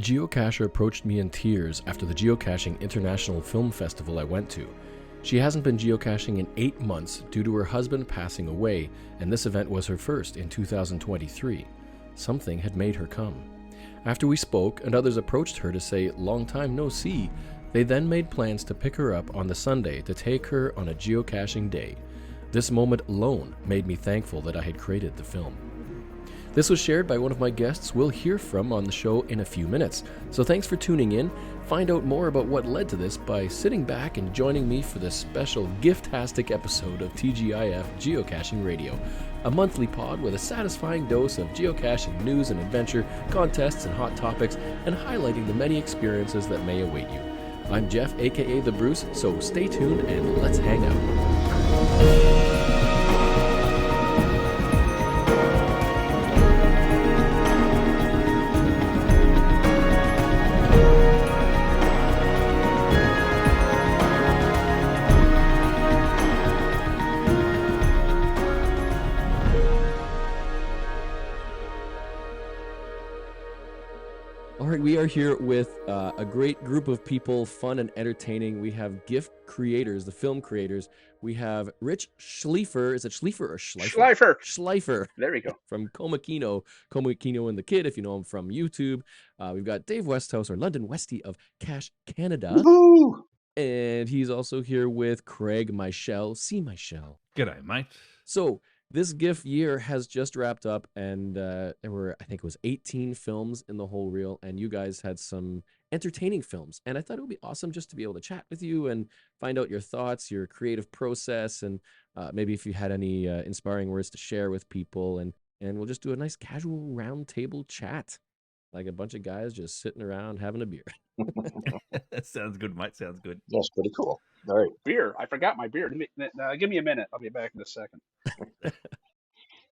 geocacher approached me in tears after the Geocaching International Film Festival I went to. She hasn't been geocaching in 8 months due to her husband passing away, and this event was her first in 2023. Something had made her come. After we spoke and others approached her to say, "Long time no see," they then made plans to pick her up on the Sunday to take her on a geocaching day. This moment alone made me thankful that I had created the film. This was shared by one of my guests we'll hear from on the show in a few minutes. So thanks for tuning in. Find out more about what led to this by sitting back and joining me for this special gift-tastic episode of TGIF Geocaching Radio, a monthly pod with a satisfying dose of geocaching news and adventure, contests and hot topics, and highlighting the many experiences that may await you. I'm Geoff, aka The Bruce, so stay tuned and let's hang out. We are here with a great group of people, fun and entertaining. We have GIFF creators, the film creators. We have Rich Schleifer. Is it Schleifer or Schleifer? Schleifer. There we go. From Komikino and the Kid, if you know him from YouTube. We've got Dave Westhouse, or Londonwesty of Cache Canada. Woo-hoo! And he's also here with Craig Seemyshell. G'day, mate. So, this GIFF year has just wrapped up, and there were, I think it was 18 films in the whole reel, and you guys had some entertaining films. And I thought it would be awesome just to be able to chat with you and find out your thoughts, your creative process, and maybe if you had any inspiring words to share with people. And we'll just do a nice casual roundtable chat, like a bunch of guys just sitting around having a beer. Sounds good, mate. Sounds good. That's pretty cool. All right. Beer. I forgot my beer. Give me a minute. I'll be back in a second.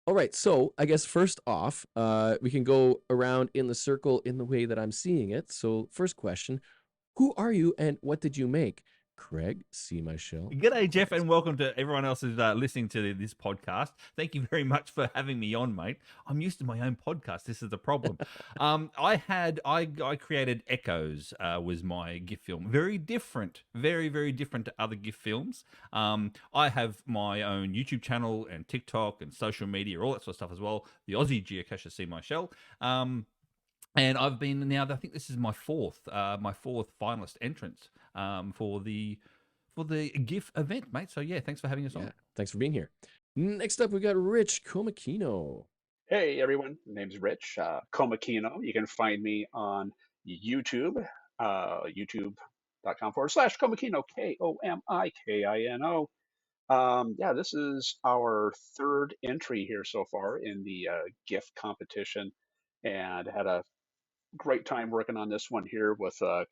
All right. So I guess first off, we can go around in the circle in the way that I'm seeing it. So first question, who are you and what did you make? Craig Seemyshell. G'day, Geoff, and welcome to everyone else who's listening to this podcast. Thank you very much for having me on, mate. I'm used to my own podcast. This is the problem. I created Echoes, was my GIF film. Very different, very, very different to other GIF films. I have my own YouTube channel and TikTok and social media, all that sort of stuff as well. The Aussie geocacher Seemyshell. And I've been now, I think this is my fourth finalist entrance for the GIF event, mate. So yeah, thanks for having us on. Thanks for being here. Next up, we've got Rich Komikino. Hey, everyone. My name's Rich Komikino. You can find me on YouTube, youtube.com/Komikino, Komikino. Yeah, this is our third entry here so far in the GIF competition, and had a great time working on this one here with a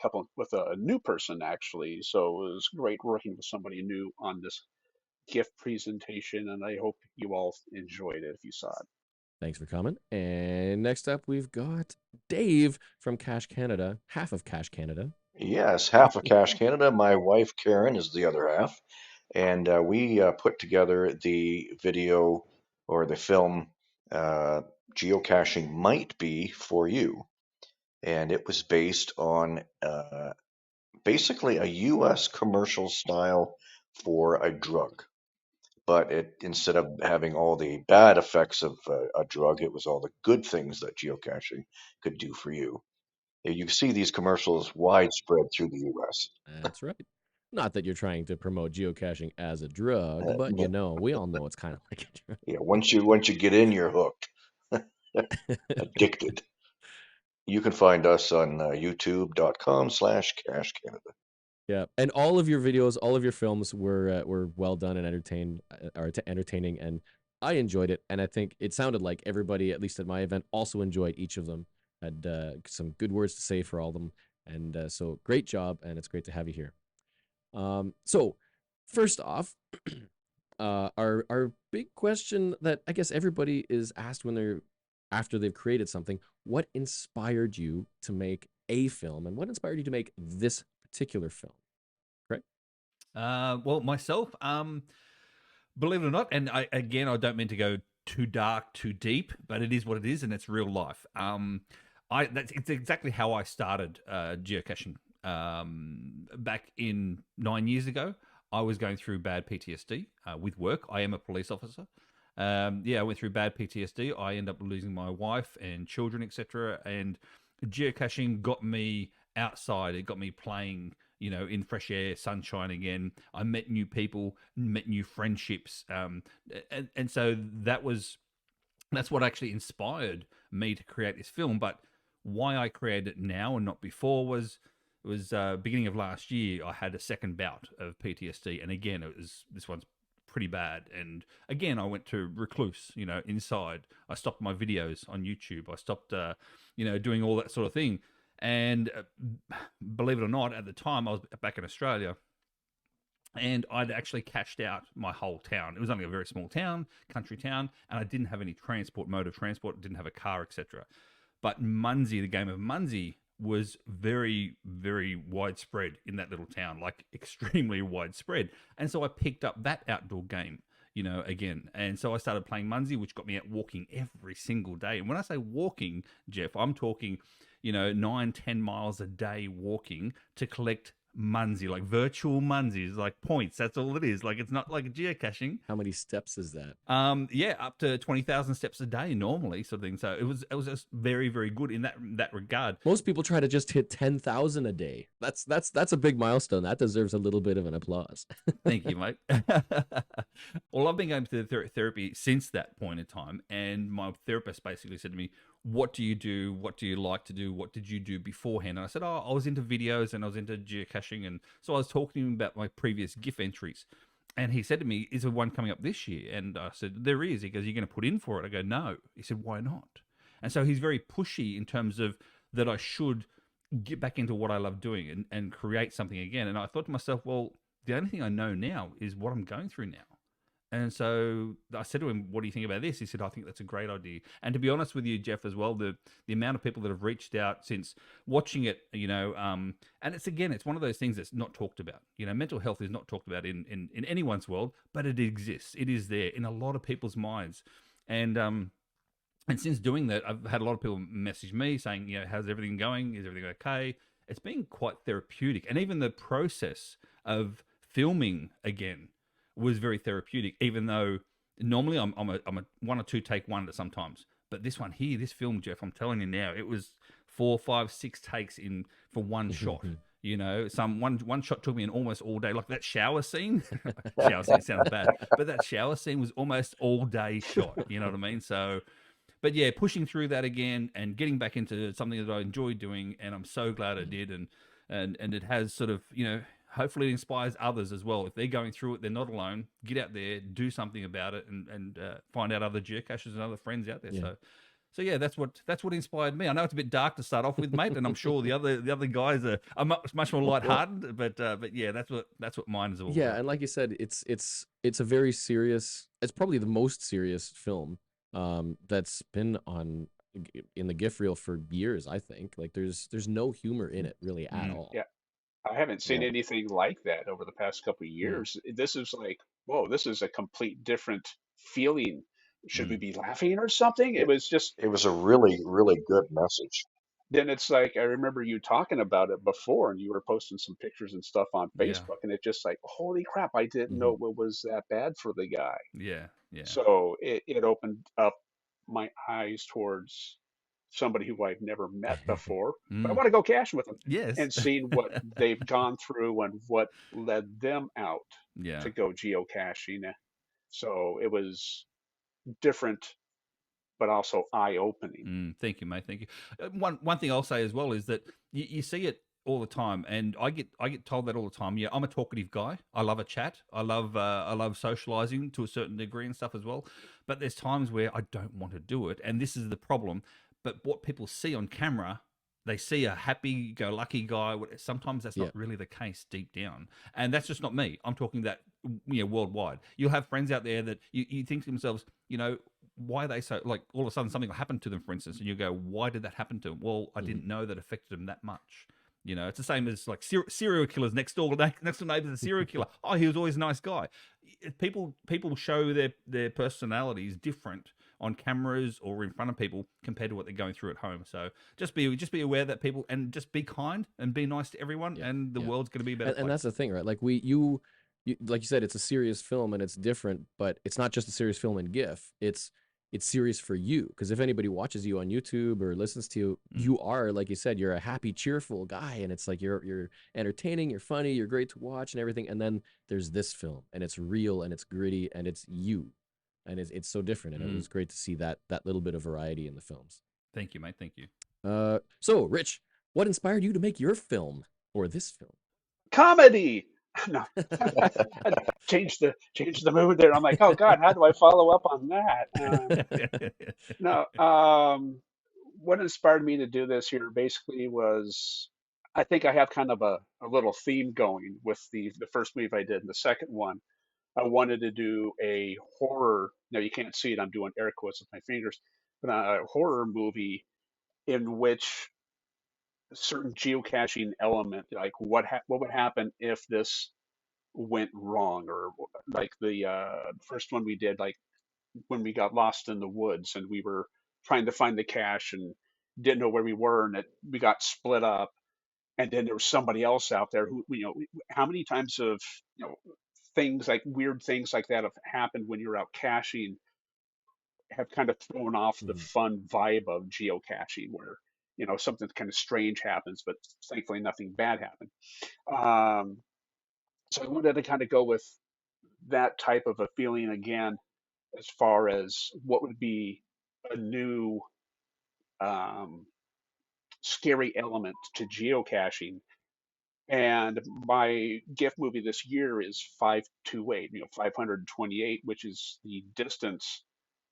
new person, actually. So it was great working with somebody new on this GIF presentation, and I hope you all enjoyed it if you saw it. Thanks for coming. And next up, we've got Dave from Cache Canada, half of Cache Canada. Yes, half of Cache Canada. My wife Karen is the other half, and we put together the video or the film Geocaching Might Be For You. And it was based on basically a U.S. commercial style for a drug. But instead of having all the bad effects of a drug, it was all the good things that geocaching could do for you. You see these commercials widespread through the U.S. That's right. Not that you're trying to promote geocaching as a drug, but we all know it's kind of like a drug. Yeah, once you get in, you're hooked. Addicted. You can find us on youtube.com/Cache Canada. Yeah, and all of your videos, all of your films were well done and entertaining, and I enjoyed it. And I think it sounded like everybody, at least at my event, also enjoyed each of them. Had some good words to say for all of them, and so great job, and it's great to have you here. So first off, our big question that I guess everybody is asked after they've created something, what inspired you to make a film, and what inspired you to make this particular film? Correct? Well, myself, believe it or not, and I don't mean to go too dark, too deep, but it is what it is, and it's real life. it's exactly how I started geocaching. Back in 9 years ago, I was going through bad PTSD with work. I am a police officer. I went through bad PTSD. I ended up losing my wife and children, etc. And geocaching got me outside. It got me playing, in fresh air, sunshine again. I met new people, met new friendships, and so that's what actually inspired me to create this film. But why I created it now and not before was beginning of last year. I had a second bout of PTSD, and again, this one's pretty bad. And again, I went to recluse, inside. I stopped my videos on YouTube. I stopped, doing all that sort of thing. And believe it or not, at the time I was back in Australia, and I'd actually cashed out my whole town. It was only a very small town, country town, and I didn't have any mode of transport, didn't have a car, etc. But Munzie, the game of Munzie, was very, very widespread in that little town, like extremely widespread. And so I picked up that outdoor game, again. And so I started playing Munzie, which got me out walking every single day. And when I say walking, Geoff, I'm talking, 9-10 miles a day walking to collect Munzie, like virtual Munzies, like points. That's all it is. Like, it's not like geocaching. How many steps is that? Up to 20,000 steps a day normally, sort of thing. So it was just very, very good in that regard. Most people try to just hit 10,000 a day. That's a big milestone. That deserves a little bit of an applause. Thank you, mate. Well, I've been going to therapy since that point in time, and my therapist basically said to me, "What do you do? What do you like to do? What did you do beforehand?" And I said, "Oh, I was into videos and I was into geocaching." And so I was talking to him about my previous GIFF entries. And he said to me, "Is there one coming up this year?" And I said, "There is." He goes, "You're going to put in for it?" I go, "No." He said, "Why not?" And so he's very pushy in terms of that I should get back into what I love doing and create something again. And I thought to myself, well, the only thing I know now is what I'm going through now. And so I said to him, "What do you think about this?" He said, "I think that's a great idea." And to be honest with you, Geoff, as well, the amount of people that have reached out since watching it, and it's one of those things that's not talked about. Mental health is not talked about in anyone's world, but it exists. It is there in a lot of people's minds. And since doing that, I've had a lot of people message me saying, "How's everything going? Is everything okay?" It's been quite therapeutic. And even the process of filming again was very therapeutic, even though normally I'm a 1 or 2 take wonder sometimes. But this one here, this film, Geoff, I'm telling you now, it was 4, 5, 6 takes in for one shot. One shot took me in almost all day, like that shower scene. Shower scene sounds bad, but that shower scene was almost all day shot. You know what I mean? So, but yeah, pushing through that again and getting back into something that I enjoy doing, and I'm so glad I did, and it has sort of, hopefully it inspires others as well. If they're going through it, they're not alone. Get out there, do something about it, and find out other geocachers and other friends out there. Yeah. So yeah, that's what inspired me. I know it's a bit dark to start off with, mate, and I'm sure the other guys are much more lighthearted. But yeah, that's what mine is all about. Yeah, and like you said, it's a very serious. It's probably the most serious film that's been in the GIF reel for years. I think like there's no humor in it really at all. Yeah. I haven't seen anything like that over the past couple of years. This is like, whoa, this is a complete different feeling. Should we be laughing or something? It was a really, really good message. Then it's like, I remember you talking about it before, and you were posting some pictures and stuff on Facebook, and it's just like, holy crap, I didn't know it was that bad for the guy. Yeah. So it opened up my eyes towards somebody who I've never met before, but I want to go cache with them. Yes. And seeing what they've gone through and what led them out to go geocaching. So it was different, but also eye-opening. Thank you, mate. Thank you. One thing I'll say as well is that you see it all the time, and I get told that all the time. Yeah, I'm a talkative guy. I love a chat. I love socializing to a certain degree and stuff as well. But there's times where I don't want to do it, and this is the problem. But what people see on camera, they see a happy-go-lucky guy. Sometimes that's not really the case deep down. And that's just not me. I'm talking that worldwide. You'll have friends out there that you think to themselves, why are they so, like, all of a sudden something will happen to them, for instance, and you go, why did that happen to them? Well, I didn't know that affected them that much. You know, it's the same as like serial killers next door neighbor's a serial killer. Oh, he was always a nice guy. People show their personalities different on cameras or in front of people compared to what they're going through at home. So just be aware that people, and just be kind and be nice to everyone, and the world's going to be a better place. And that's the thing, right? Like you like you said, it's a serious film and it's different, but it's not just a serious film in GIF. It's serious for you, because if anybody watches you on YouTube or listens to you, you are, like you said, you're a happy, cheerful guy, and it's like you're entertaining, you're funny, you're great to watch and everything. And then there's this film, and it's real and it's gritty and it's you, and it's so different. And it was great to see that little bit of variety in the films. Thank you, mate. Thank you. So Rich, what inspired you to make your film, or this film? Comedy. No, change the mood there. I'm like, oh God, how do I follow up on that? No, what inspired me to do this here basically was, I think I have kind of a little theme going with the first movie I did, and the second one I wanted to do a horror. Now you can't see it, I'm doing air quotes with my fingers, but a horror movie in which certain geocaching element, like what would happen if this went wrong, or like the first one we did, like when we got lost in the woods and we were trying to find the cache and didn't know where we were, and we got split up, and then there was somebody else out there who, how many times of, things like weird things like that have happened when you're out caching, have kind of thrown off the fun vibe of geocaching, where something kind of strange happens, but thankfully nothing bad happened. So I wanted to kind of go with that type of a feeling again, as far as what would be a new scary element to geocaching. And my GIF movie this year is 528, 528, which is the distance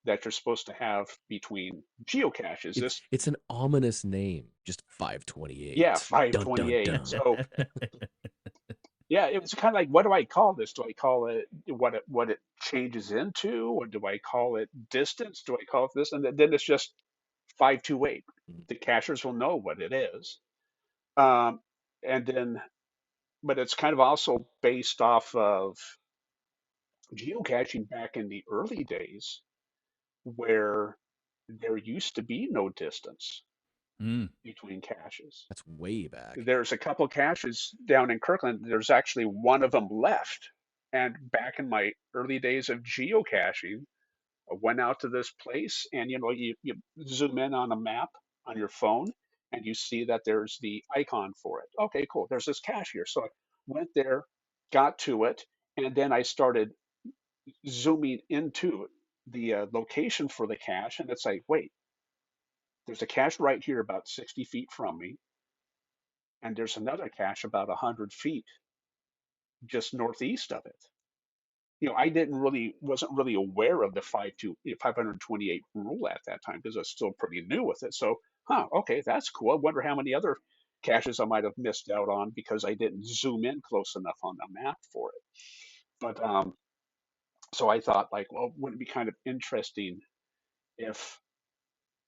that you're supposed to have between geocaches. It's an ominous name, just 528. Yeah, 528. Dun, dun, dun. So yeah, it was kind of like, what do I call this? Do I call it what it changes into, or do I call it distance? Do I call it this? And then it's just 528. The cachers will know what it is. And then, but it's kind of also based off of geocaching back in the early days, where there used to be no distance between caches. That's way back. There's a couple caches down in Kirkland. There's actually one of them left. And back in my early days of geocaching, I went out to this place, and you zoom in on a map on your phone, and you see that there's the icon for it. Okay, cool. There's this cache here. So I went there, got to it, and then I started zooming into the location for the cache, and it's like, wait, there's a cache right here about 60 feet from me, and there's another cache about 100 feet just northeast of it. I wasn't really aware of the 528 rule at that time, because I was still pretty new with it. So, okay, that's cool. I wonder how many other caches I might have missed out on because I didn't zoom in close enough on the map for it. But so I thought, like, well, wouldn't it be kind of interesting if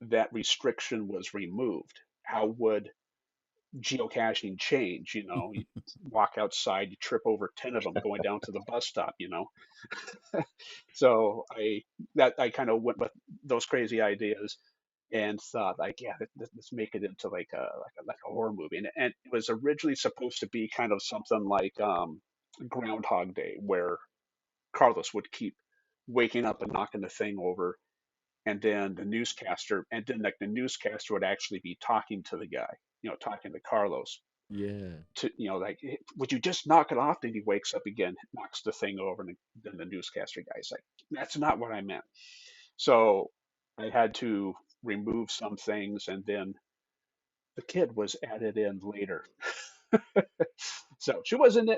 that restriction was removed? How would geocaching change? You walk outside, you trip over 10 of them going down to the bus stop. So I kind of went with those crazy ideas and thought, like, yeah, let's make it into like a horror movie. And it was originally supposed to be kind of something like Groundhog Day, where Carlos would keep waking up and knocking the thing over, and then the newscaster would actually be talking to the guy, talking to Carlos. Yeah. To like, "Hey, would you just knock it off?" And he wakes up again, knocks the thing over, and then the newscaster guy's like, "That's not what I meant." So I had to remove some things, and then the kid was added in later. So she wasn't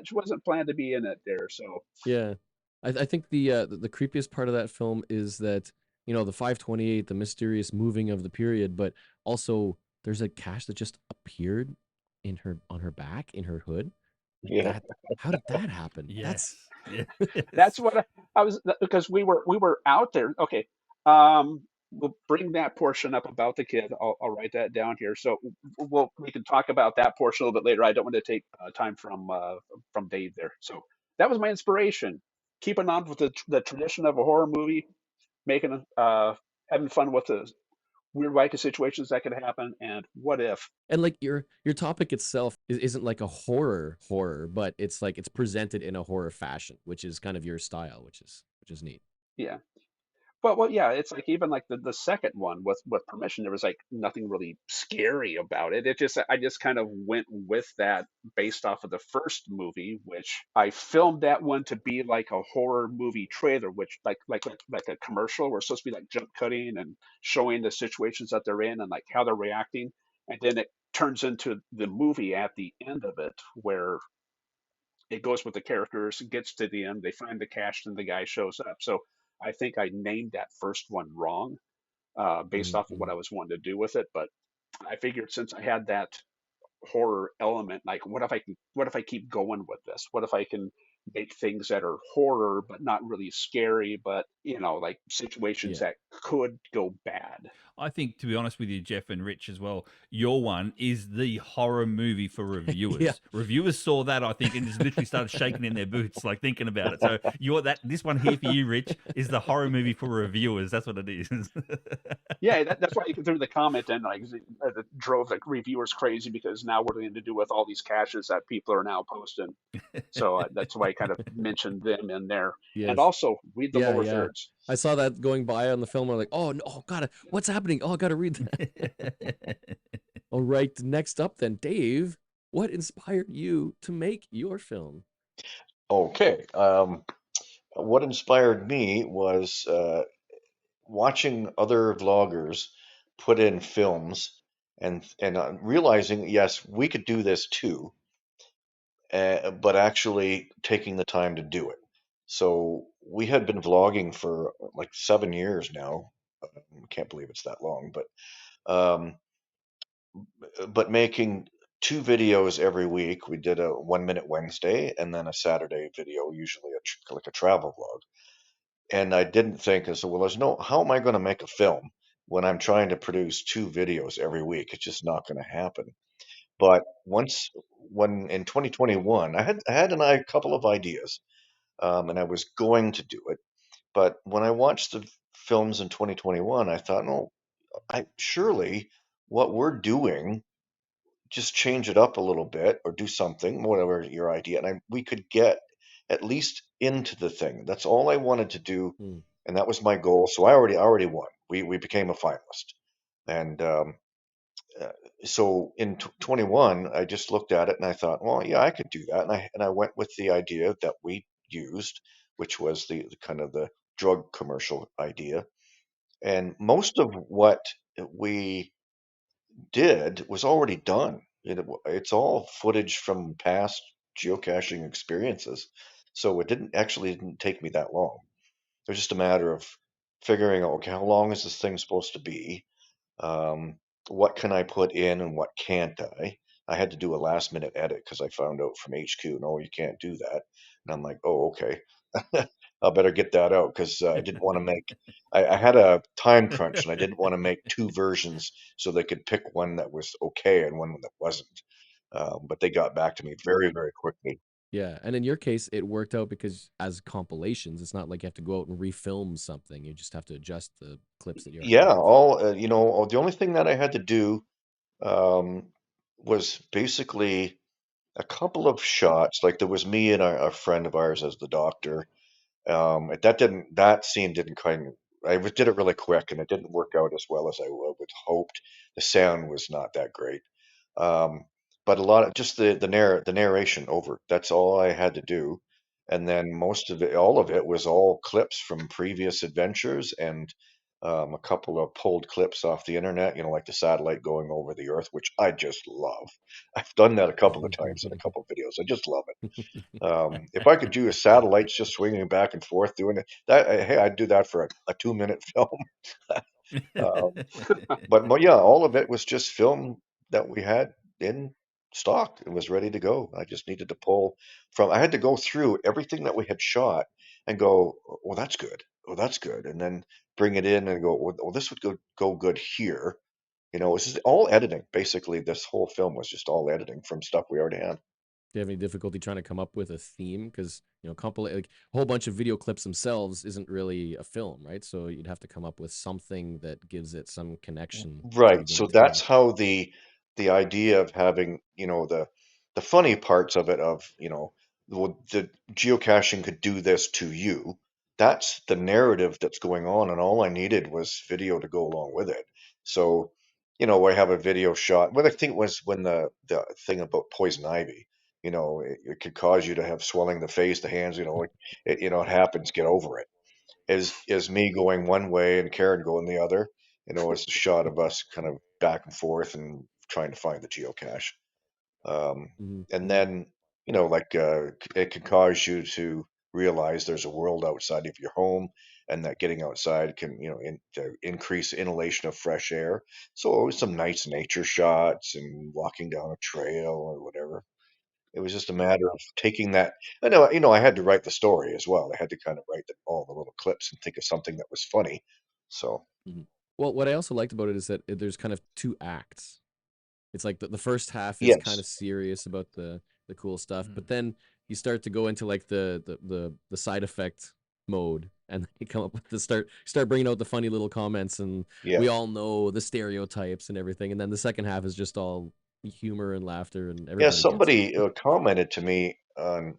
planned to be in it there. So yeah, I think the creepiest part of that film is that, the 528, the mysterious moving of the period, but also there's a cache that just appeared on her back, in her hood. Yeah. How did that happen? That's what I was, because we were out there. Okay. we'll bring that portion up about the kid. I'll write that down here. So we can talk about that portion a little bit later. I don't want to take time from Dave there. So that was my inspiration. Keeping on with the tradition of a horror movie, making having fun with the weird wacky situations that could happen, and what if. And like your topic itself isn't like a horror, but it's like it's presented in a horror fashion, which is kind of your style, which is neat. Yeah. Well, yeah, it's like even like the second one with permission, there was like nothing really scary about it. I just kind of went with that based off of the first movie, which I filmed that one to be like a horror movie trailer, which like a commercial. We're supposed to be like jump cutting and showing the situations that they're in and like how they're reacting, and then it turns into the movie at the end of it where it goes with the characters, gets to the end, they find the cache, and the guy shows up. So I think I named that first one wrong based off of Mm-hmm. what I was wanting to do with it. But I figured since I had that horror element, like what if I keep going with this? What if I can make things that are horror but not really scary, but like situations Yeah. that could go bad. I think, to be honest with you, Geoff and Rich as well, your one is the horror movie for reviewers. Yeah. Reviewers saw that, I think, and just literally started shaking in their boots, like thinking about it. So this one here for you, Rich, is the horror movie for reviewers. That's what it is. Yeah, that's why you can through the comment and like it drove the reviewers crazy because now what are they going to do with all these caches that people are now posting? So that's why I kind of mentioned them in there. And Yes. also read the lower Yeah. thirds. I saw that going by on the film. I'm like, oh no, oh god, what's happening? Oh, I gotta read that. All right, next up then, Dave. What inspired you to make your film? Okay. What inspired me was watching other vloggers put in films and realizing, yes, we could do this too, but actually taking the time to do it. So we had been vlogging for like 7 years now. I can't believe it's that long, um, but making two videos every week. We did a 1 minute Wednesday and then a Saturday video, usually like a travel vlog. And I didn't think, I said, well, how am I going to make a film when I'm trying to produce two videos every week? It's just not going to happen. But when in 2021, I had a couple of ideas, and I was going to do it. But when I watched the films in 2021, I thought, no, I surely what we're doing, just change it up a little bit or do something, whatever your idea, and we could get at least into the thing. That's all I wanted to do, Hmm. and that was my goal. So I already won. We became a finalist, and uh, so in 21, I just looked at it and I thought, well, yeah, I could do that, and I went with the idea that we used, which was the kind of the drug commercial idea, and most of what we did was already done. It's all footage from past geocaching experiences. So it didn't take me that long. It was just a matter of figuring out, okay, how long is this thing supposed to be? Um, what can I put in and what can't I? I had to do a last minute edit because I found out from HQ, no, you can't do that. And I'm like, oh, okay. I better get that out because I didn't want to I had a time crunch and I didn't want to make two versions so they could pick one that was okay and one that wasn't. But they got back to me very, very quickly. Yeah, and in your case, it worked out because as compilations, it's not like you have to go out and refilm something. You just have to adjust the clips that you already Yeah, have. the only thing that I had to do um, was basically a couple of shots. Like there was me and a friend of ours as the doctor. That scene didn't did it really quick and it didn't work out as well as I would hoped. The sound was not that great. Um, but a lot of just the narration over. That's all I had to do. And then all of it was all clips from previous adventures and a couple of pulled clips off the internet, like the satellite going over the Earth, which I just love. I've done that a couple of times in a couple of videos. I just love it. If I could do a satellites just swinging back and forth doing it, hey, I'd do that for a 2 minute film. Um, but yeah, all of it was just film that we had in stocked. It was ready to go. I just needed to pull from. I had to go through everything that we had shot and go, well, that's good. Oh, that's good, and then bring it in and go, well, this would go good here. This is all editing. Basically, this whole film was just all editing from stuff we already had. Do you have any difficulty trying to come up with a theme? Because like a whole bunch of video clips themselves isn't really a film, right? So you'd have to come up with something that gives it some connection to Right. the So main that's theme. how the idea of having, the funny parts of it of, the geocaching could do this to you. That's the narrative that's going on, and all I needed was video to go along with it. So, I have a video shot. What I think was when the thing about poison ivy, it could cause you to have swelling the face, the hands, it happens, get over it is me going one way and Karen going the other. It's a shot of us kind of back and forth and trying to find the geocache. Um, and Mm-hmm. then, like it can cause you to realize there's a world outside of your home, and that getting outside can, to increase inhalation of fresh air. So always some nice nature shots and walking down a trail or whatever. It was just a matter of taking that. I know, I had to write the story as well. I had to kind of write all the little clips and think of something that was funny. So, Mm-hmm. Well, what I also liked about it is that there's kind of two acts. It's like the first half is kind yes, of serious about the cool stuff, Mm. but then you start to go into like the side effect mode, and you come up with start bringing out the funny little comments, and yeah. we all know the stereotypes and everything, and then the second half is just all humor and laughter, and Yeah, everybody gets it. somebody commented to me on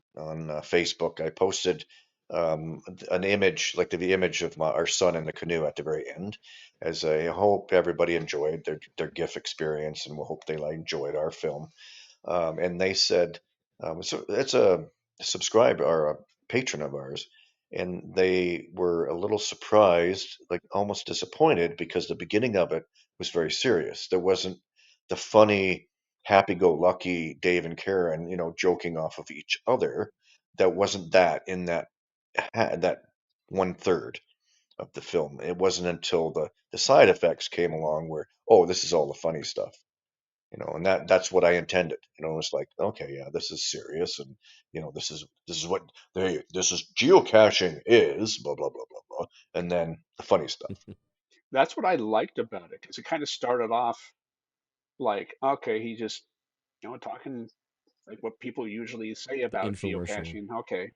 Facebook. I posted an image, like the image of our son in the canoe at the very end, as I hope everybody enjoyed their GIF experience, and we hope they enjoyed our film. And they said, so it's a subscriber or a patron of ours, and they were a little surprised, like almost disappointed, because the beginning of it was very serious. There wasn't the funny, happy-go-lucky Dave and Karen, joking off of each other. That wasn't that in that one third of the film. It wasn't until the side effects came along where, oh, this is all the funny stuff. And that's what I intended. It's like, okay, yeah, this is serious, and this is what this is geocaching is, blah blah blah blah blah, and then the funny stuff. That's what I liked about it because it kind of started off like, okay, he just, talking like what people usually say The about infomercial. geocaching. Okay.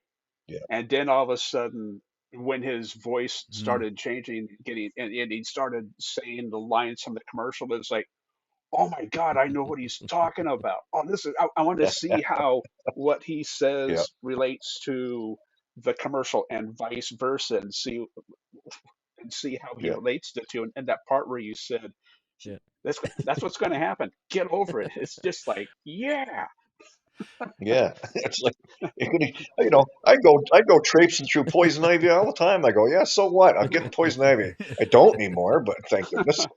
Yeah, And then all of a sudden, when his voice Mm. started changing, and he started saying the lines from the commercial, it's like, oh my God, I know what he's talking about. Oh, I want to see how what he yeah, says relates to the commercial and vice versa, and see how he yeah, relates the two. And that part where you said, Yeah. that's what's going to happen. Get over it. It's just like, yeah. yeah. It's like I go traipsing through poison ivy all the time. I go, yeah, so what? I'm getting poison ivy. I don't anymore, but thank goodness.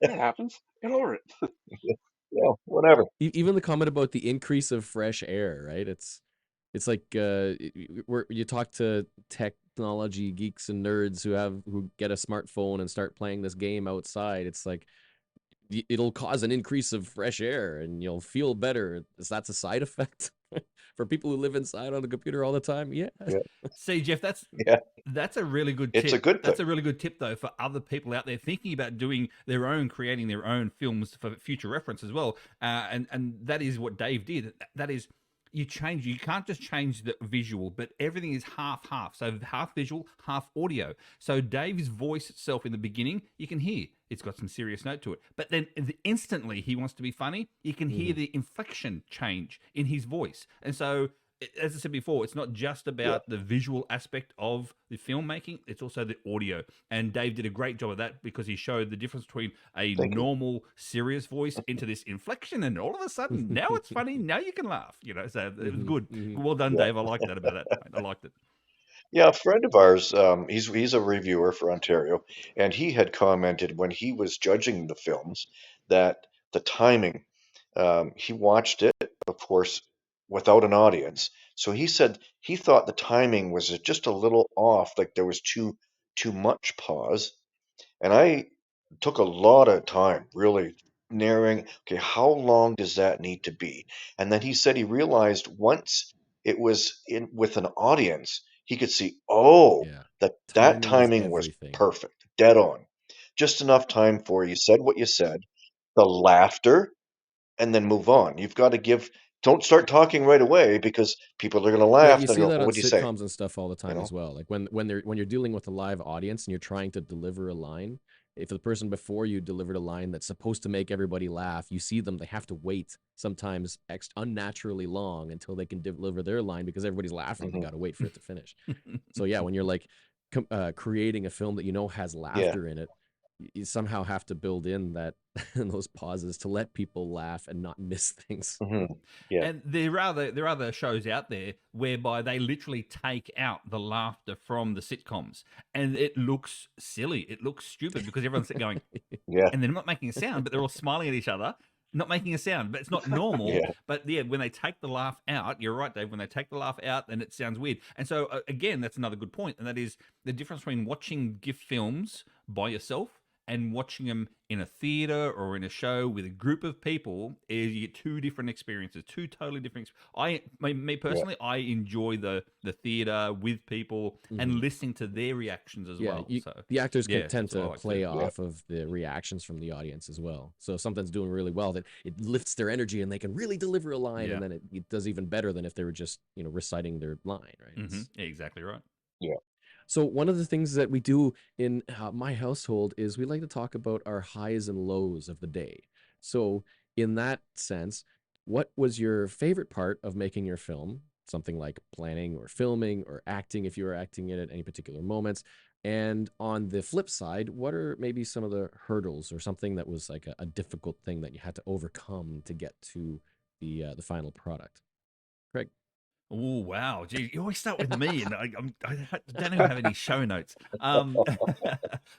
It happens. Get over it. Yeah, whatever. Even the comment about the increase of fresh air, right? It's like where you talk to technology geeks and nerds who get a smartphone and start playing this game outside. It's like it'll cause an increase of fresh air and you'll feel better. Is that a side effect for people who live inside on a computer all the time? Yeah. Yeah, See, Jeff, yeah. that's a really good It's a tip. good That's thing. a really good tip, though, for other people out there thinking about doing their own, creating their own films for future reference as well. And that is what Dave did. That is, you change. You can't just change the visual, but everything is half half. So half visual, half audio. So Dave's voice itself in the beginning, you can hear it's got some serious note to it. But then instantly he wants to be funny, you can hear Hmm. the inflection change in his voice, and so as I said before, it's not just Yeah, about the visual aspect of the filmmaking, it's also the audio. And Dave did a great job of that because he showed the difference between a thank you. normal, serious voice into this inflection. And all of a sudden, now it's funny. Now you can laugh, so it was Hmm. good. Hmm. Well done, Yeah. Dave. I like that about that. I liked it. Yeah, a friend of ours, he's a reviewer for Ontario, and he had commented when he was judging the films that the timing, he watched it, of course, without an audience. So he said he thought the timing was just a little off, like there was too much pause. And I took a lot of time, really, narrowing, okay, how long does that need to be? And then he said he realized once it was in with an audience, he could see, oh, Yeah. that Timing is timing was everything. perfect, dead on. Just enough time for you said what you said, the laughter, and then move on. You've got to don't start talking right away because people are going to Yeah, laugh. you They're see going to, that what on would you say? sitcoms and stuff all the You time as know? well. Like when you're dealing with a live audience and you're trying to deliver a line, if the person before you delivered a line that's supposed to make everybody laugh, you see them, they have to wait sometimes unnaturally long until they can deliver their line because everybody's laughing. They Hmm. got to wait for it to finish. So yeah, when you're like creating a film that you know has Yeah. laughter in it, you somehow have to build in that those pauses to let people laugh and not miss things. Hmm. Yeah. And there are other shows out there whereby they literally take out the laughter from the sitcoms, and it looks silly. It looks stupid because everyone's going, Yeah. and they're not making a sound, but they're all smiling at each other, not making a sound. But it's not normal. Yeah. But yeah, when they take the laugh out, you're right, Dave. When they take the laugh out, then it sounds weird. And so again, that's another good point, and that is the difference between watching GIF films by yourself and watching them in a theater or in a show with a group of people is you get two different experiences, two totally different. Me Yeah. personally, I enjoy the theater with people and Mhm. listening to their reactions as Yeah, well. So the actors can yeah, tend that's what I to like play too. Yeah. off of the reactions from the audience as well. So if something's doing really well, that it lifts their energy and they can really deliver a line, Yeah. and then it does even better than if they were just reciting their line, right? Yeah, exactly right. Yeah. So one of the things that we do in my household is we like to talk about our highs and lows of the day. So in that sense, what was your favorite part of making your film? Something like planning or filming or acting, if you were acting in it at any particular moments. And on the flip side, what are maybe some of the hurdles or something that was like a difficult thing that you had to overcome to get to the final product? Craig. Oh wow, gee, you always start with me, and I don't even have any show notes.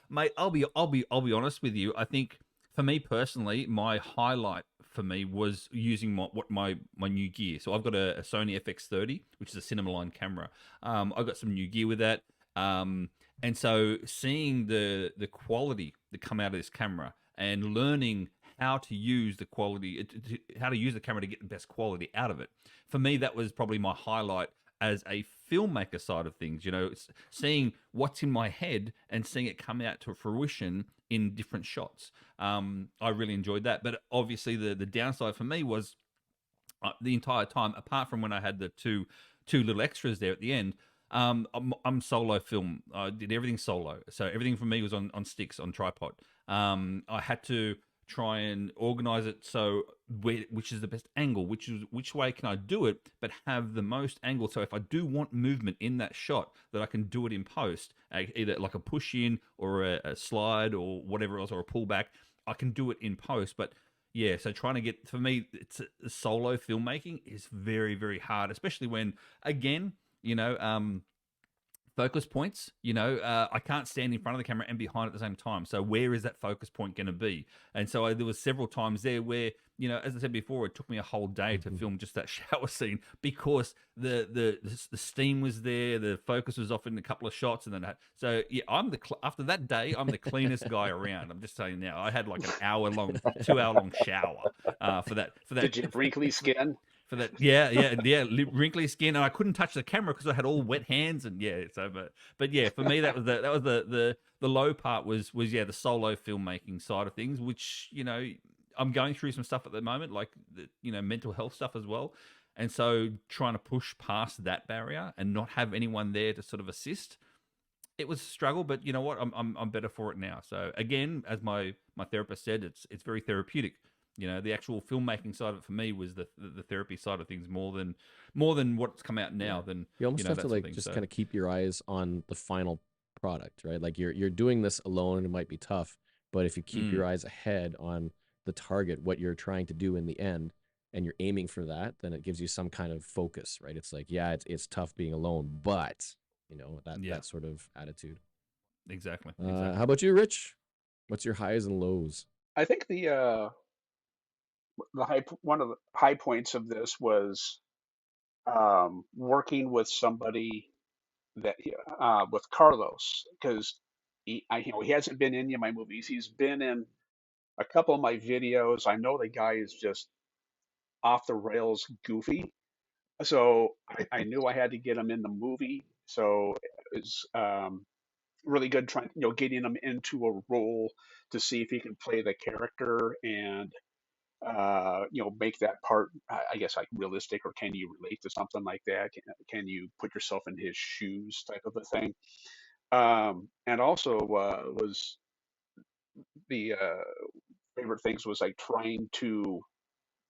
Mate, I'll be honest with you. I think for me personally, my highlight for me was using my new gear. So I've got a Sony FX30, which is a cinema line camera. I got some new gear with that, um, and so seeing the quality that come out of this camera and learning how to use the quality, how to use the camera to get the best quality out of it. For me, that was probably my highlight as a filmmaker side of things. Seeing what's in my head and seeing it come out to fruition in different shots. I really enjoyed that. But obviously, the downside for me was the entire time, apart from when I had the two little extras there at the end. I'm solo film. I did everything solo, so everything for me was on sticks on tripod. I had to try and organize it so which is the best angle, which way can I do it, but have the most angle. So if I do want movement in that shot, that I can do it in post, either like a push in or a slide or whatever else, or a pullback. I can do it in post, but yeah, so trying to get, for me, it's solo filmmaking is very, very hard, especially when, again, focus points. I can't stand in front of the camera and behind at the same time. So where is that focus point going to be? And so there was several times there where, as I said before, it took me a whole day to film just that shower scene because the steam was there, the focus was off in a couple of shots, and then so yeah, after that day, I'm the cleanest guy around. I'm just saying now, I had like an hour long, 2 hour long shower for that Did you have wrinkly skin? for that. Yeah, wrinkly skin, and I couldn't touch the camera because I had all wet hands, and yeah. So, but yeah, for me that was the low part was yeah, the solo filmmaking side of things, which I'm going through some stuff at the moment, like mental health stuff as well, and so trying to push past that barrier and not have anyone there to sort of assist. It was a struggle, but you know what? I'm better for it now. So again, as my therapist said, it's very therapeutic. The actual filmmaking side of it for me was the therapy side of things more than what's come out now. Yeah. Than You almost have that to sort of like thing. just So kind of keep your eyes on the final product, right? Like you're doing this alone and it might be tough, but if you keep your eyes ahead on the target, what you're trying to do in the end, and you're aiming for that, then it gives you some kind of focus, right? It's like, yeah, it's tough being alone, but yeah, that sort of attitude. exactly. How about you, Rich? What's your highs and lows? I think one of the high points of this was working with somebody with Carlos, because he hasn't been in any of my movies. He's been in a couple of my videos, I know the guy is just off the rails goofy. So I knew I had to get him in the movie. So it's really good trying, getting him into a role to see if he can play the character and make that part, I guess, like realistic, or can you relate to something like that? Can you put yourself in his shoes, type of a thing. And also was the favorite things was like trying to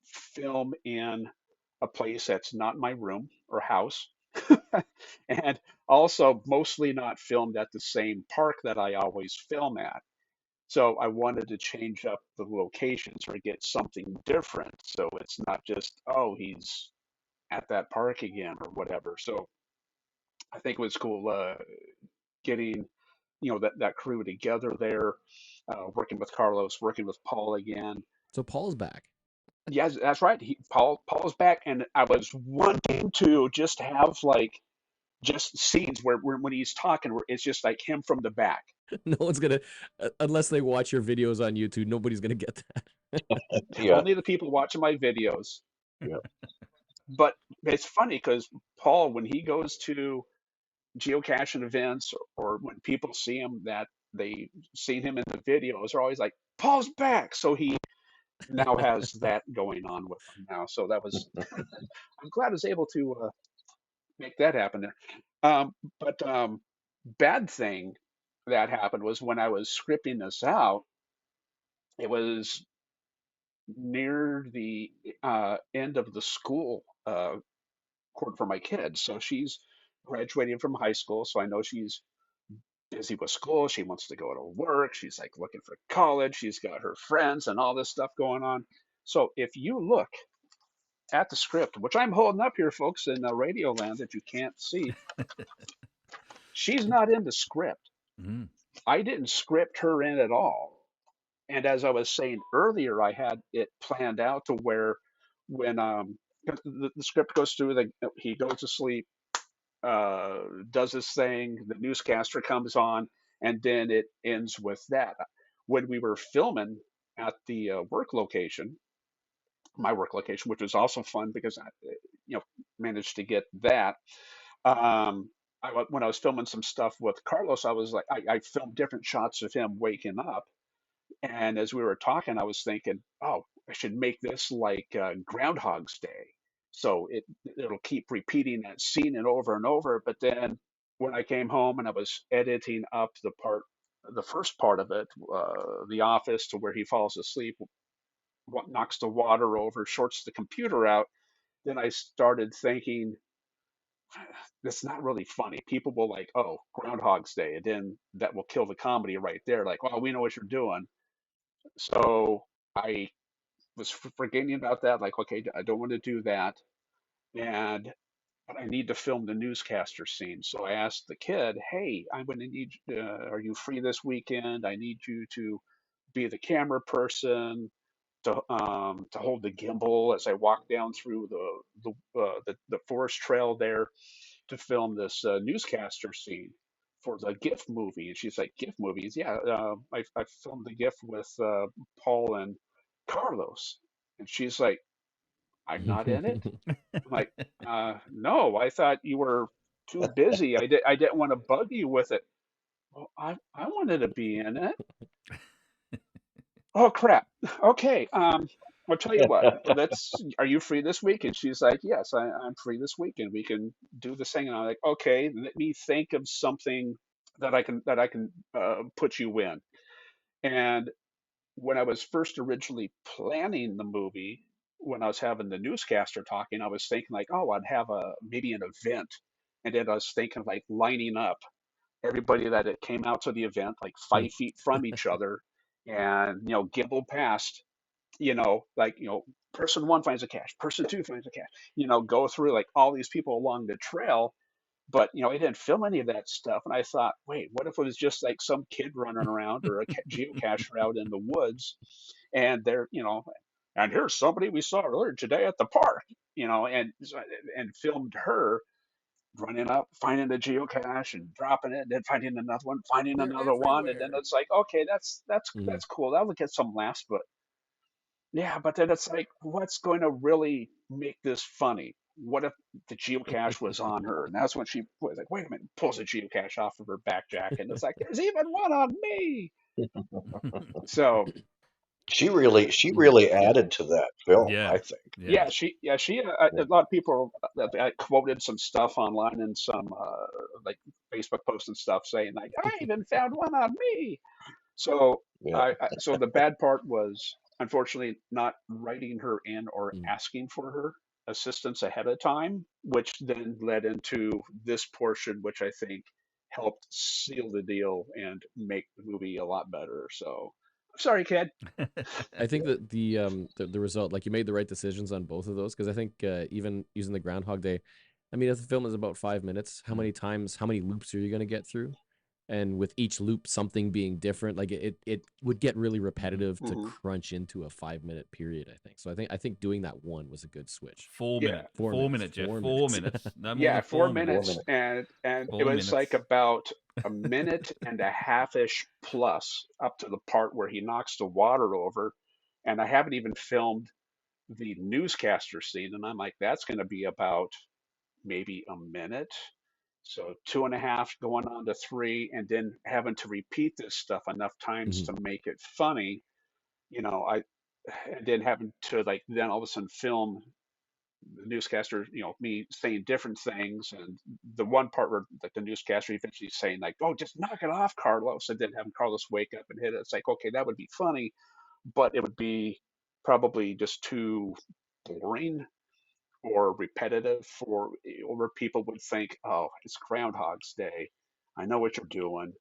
film in a place that's not my room or house. And also mostly not filmed at the same park that I always film at. So I wanted to change up the locations or get something different. So it's not just, oh, he's at that park again or whatever. So I think it was cool getting, that crew together there, working with Carlos, working with Paul again. So Paul's back. Yes, that's right. Paul's back, and I was wanting to just have like just scenes where when he's talking, where it's just like him from the back. No one's gonna, unless they watch your videos on YouTube, nobody's gonna get that. Yeah. Only the people watching my videos. Yeah. But it's funny because Paul, when he goes to geocaching events, or when people see him that they seen him in the videos, are always like, Paul's back. So he now has that going on with him now. So that was, I'm glad I was able to make that happen there. But bad thing that happened was when I was scripting this out, it was near the end of the school quarter for my kids. So she's graduating from high school. So I know she's busy with school. She wants to go to work. She's like looking for college. She's got her friends and all this stuff going on. So if you look at the script, which I'm holding up here, folks, in radio land that you can't see, she's not in the script. Mm. I didn't script her in at all. And as I was saying earlier, I had it planned out to where when the script goes through, he goes to sleep, does his thing, the newscaster comes on, and then it ends with that. When we were filming at the work location, my work location, which was also fun because I, managed to get that. Um, when I was filming some stuff with Carlos, I was like, I filmed different shots of him waking up, and as we were talking, I was thinking, oh, I should make this like Groundhog's Day. So it'll keep repeating that scene and over. But then when I came home and I was editing up the first part of it, the office to where he falls asleep, knocks the water over, shorts the computer out, then I started thinking, that's not really funny. People will like, oh, Groundhog's Day, and then that will kill the comedy right there. Like, well, we know what you're doing. So I was forgetting about that. Like, okay, I don't want to do that, and but I need to film the newscaster scene. So I asked the kid, "Hey, I'm going to need. Are you free this weekend? I need you to be the camera person, to hold the gimbal as I walk down through the forest trail there to film this newscaster scene for the GIF movie." And she's like, "GIF movies? Yeah, I filmed the GIF with Paul and Carlos." And she's like, "I'm not in it?" I'm like, "No, I thought you were too busy. I didn't want to bug you with it." "Well, I wanted to be in it." "Oh crap. Okay. I'll tell you what. Are you free this week?" And she's like, "Yes, I'm free this weekend. We can do this thing." And I'm like, "Okay, let me think of something that I can put you in." And when I was first originally planning the movie, when I was having the newscaster talking, I was thinking like, oh, I'd have maybe an event, and then I was thinking like lining up everybody that it came out to the event like 5 feet from each other, and gimbal past, like person one finds a cache, person two finds a cache, go through like all these people along the trail. But I didn't film any of that stuff, and I thought, wait, what if it was just like some kid running around or a geocacher out in the woods, and they're, and here's somebody we saw earlier today at the park, and filmed her. running up, finding a geocache and dropping it, and then finding another one, finding They're another one, and then everywhere. it's like, okay, that's Mhm. that's cool. That'll get some laughs, but yeah, but then it's like, what's going to really make this funny? What if the geocache was on her? And that's when she was like, wait a minute, pulls a geocache off of her back jacket. And it's like, there's even one on me. So She Mhm. really Yeah. added to that film, Yeah. I think. Yeah. yeah, Yeah. a lot of people quoted some stuff online and some like Facebook posts and stuff saying like, I even found one on me. So Yeah. so the bad part was unfortunately not writing her in or Mhm. asking for her assistance ahead of time, which then led into this portion, which I think helped seal the deal and make the movie a lot better. So I'm sorry, kid. I think that the result, like you made the right decisions on both of those, because I think even using the Groundhog Day, I mean, if the film is about 5 minutes, how Mm. many times, how many loops are you going to get through? And with each loop, something being different, like it would get really Mhm. repetitive to Hmm. crunch into a 5 minute period. I think so. I think doing that one was a good switch. 4 minute, Yeah, 4 minutes, Jeff, 4 4 minutes. minutes, no more yeah, than four 4 minutes. 4 minutes, minutes. and it Four was like minutes. about a minute and a half ish plus up to the part where he knocks the water over, and I haven't even filmed the newscaster scene, and I'm like, that's going to be about maybe a minute. So 2.5 going on to 3, and then having to repeat this stuff enough times Mhm. to make it funny. I and then having to like then all of a sudden film the newscaster, me saying different things, and the one part where like the newscaster eventually saying like, "Oh, just knock it off, Carlos," and then having Carlos wake up and hit it. It's like, okay, that would be funny, but it would be probably just too boring or repetitive for where people would think, oh, it's Groundhog's Day. I know what you're doing.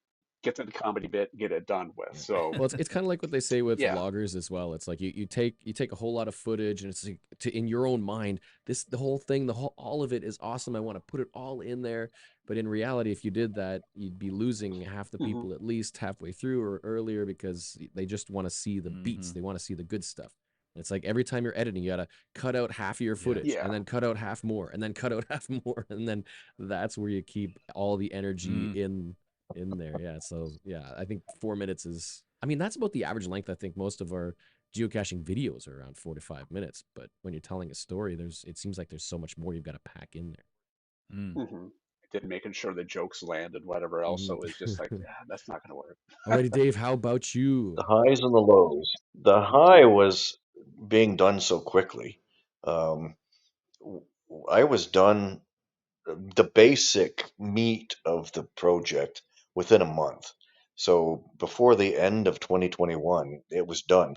Get to the comedy bit, get it done with. Yeah. So Well, it's kind of like what they say with yeah. vloggers as well. It's like you take a whole lot of footage, and it's like in your own mind, the whole thing, the whole all of it is awesome. I want to put it all in there. But in reality, if you did that, you'd be losing half the Hmm. people at least halfway through or earlier, because they just want to see the beats. Hmm. They want to see the good stuff. And it's like every time you're editing, you gotta cut out half of your Yeah. footage, and Yeah. then cut out half more, and then cut out half more, and then that's where you keep all the energy Mm. in there. Yeah. So yeah, I think 4 minutes is. I mean, that's about the average length. I think most of our geocaching videos are around 4 to 5 minutes. But when you're telling a story, it seems like there's so much more you've got to pack in Mm. Hmm. Then making sure the jokes land and whatever there. else. So it's just like, yeah, that's not going to work. Alrighty, Dave. How about you? The highs and the lows. The high was being done so quickly. Um, I was done the basic meat of the project within a month. So before the end of 2021, it was done.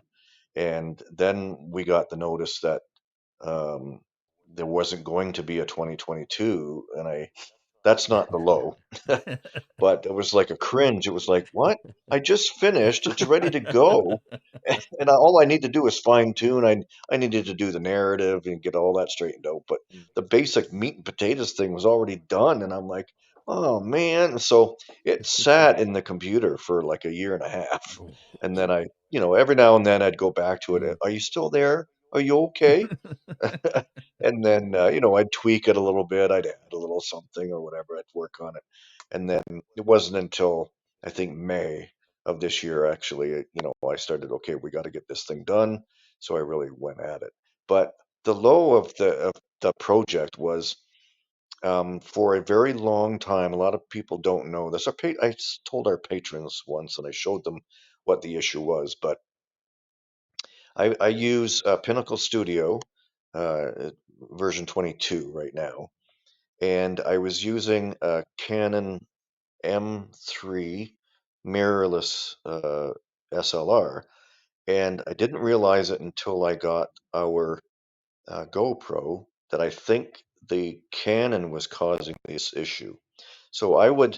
And then we got the notice that um, there wasn't going to be a 2022, and that's not the low, but it was like a cringe. It was like, what? I just finished. It's ready to go, and all I need to do is fine tune. I needed to do the narrative and get all that straightened out, but the basic meat and potatoes thing was already done, and I'm like, oh man. So it sat in the computer for like a year and a half, Oh, and then every now and then I'd go back to it. mm, Are you still there? Are you okay? And then I'd tweak it a little bit. I'd add a little something or whatever. I'd work on it, and then it wasn't until I think May of this year actually, I started. Okay, we got to get this thing done. So I really went at it. But the low of the project was for a very long time. A lot of people don't know this. Told our patrons once, and I showed them what the issue was, but I use Pinnacle Studio version 22 right now, and I was using a Canon M3 mirrorless SLR, and I didn't realize it until I got our GoPro that I think the Canon was causing this issue. So I would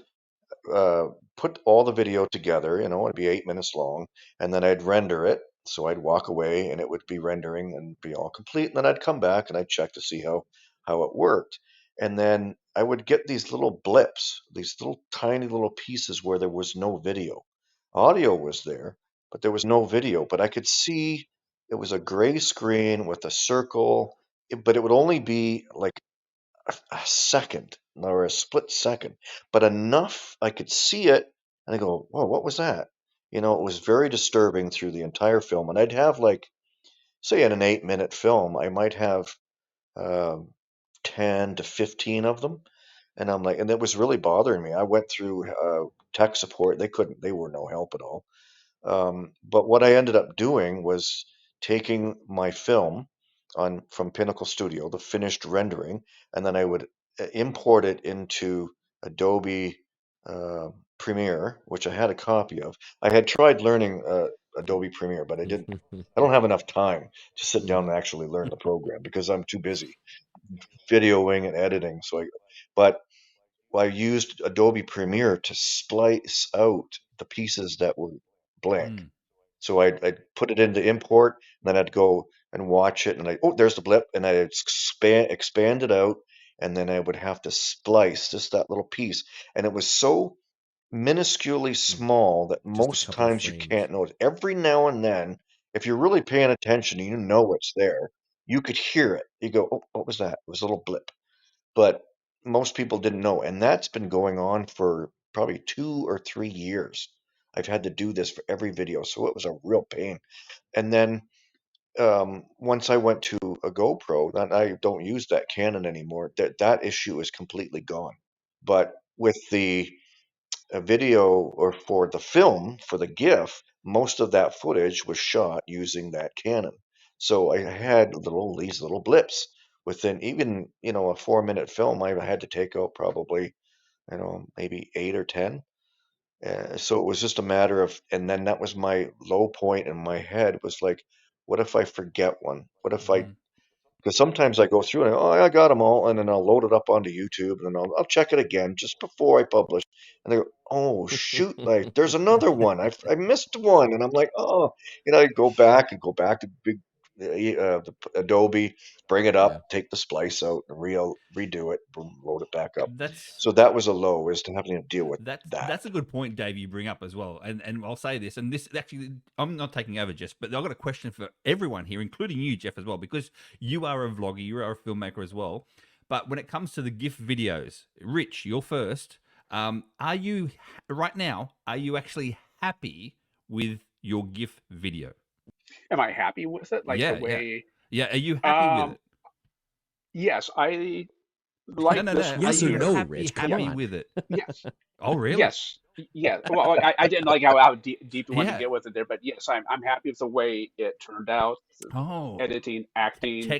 uh, put all the video together, it'd be 8 minutes long, and then I'd render it. So I'd walk away and it would be rendering and be all complete. And then I'd come back and I'd check to see how it worked. And then I would get these little blips, these little tiny little pieces where there was no video. Audio was there, but there was no video. But I could see it was a gray screen with a circle, but it would only be like a second or a split second, but enough I could see it and I go, whoa, what was that? It was very disturbing through the entire film. And I'd have like, say in an 8-minute film, I might have um 10 to 15 of them. And I'm like, and it was really bothering me. I went through tech support. They were no help at all. But what I ended up doing was taking my film on from Pinnacle Studio, the finished rendering, and then I would import it into Adobe uh, Premiere, which I had a copy of. I had tried learning Adobe Premiere, but I didn't. I don't have enough time to sit down and actually learn the program because I'm too busy videoing and editing. But I used Adobe Premiere to splice out the pieces that were blank. Mm, So I'd put it into import, and then I'd go and watch it, and there's the blip, and I'd expand it out, and then I would have to splice just that little piece, and it was so minusculely small that Just a most couple of times you frames. can't notice. Every now and then, if you're really paying attention, you know it's there. You could hear it. You go, oh, what was that? It was a little blip, but most people didn't know. And that's been going on for probably 2 or 3 years. I've had to do this for every video, so it was a real pain. And then once I went to a GoPro, then I don't use that Canon anymore. That issue is completely gone. But with the video or for the film, for the GIF, most of that footage was shot using that Canon. So I had these little blips within even, a 4-minute film. I had to take out probably, maybe 8 or 10. So it was just a matter of, and then that was my low point in my head was like, what if I forget one? What if I mhm. because sometimes I go through and I got them all, and then I'll load it up onto YouTube, and then I'll check it again just before I publish. And they go, oh shoot, like there's another one. I missed one, and I'm like, oh, I go back to big the Adobe, bring it up, Yeah. take the splice out, and redo it, boom, load it back up. That's So that was a low, is to having to deal with that. that's a good point, Dave. You bring up as well, and I'll say this, and this actually, I'm not taking over, Jeff, but I've got a question for everyone here, including you, Jeff, as well, because you are a vlogger, you are a filmmaker as well. But when it comes to the GIF videos, Rich, you're first. Are you right now? Are you actually happy with your GIF video? Am I happy with it? Like the Yeah, yeah, way, yeah. Are you happy with um, it? yes, I No, like no, this no. one Are Yes or you here. no, happy Rich? Come Yeah, happy on. with it? yes, Oh, really? yes, yeah. Well, I didn't like how deep you wanted to Yeah. get with it there, but yes, I'm happy with the way it turned out. The Oh, editing, acting,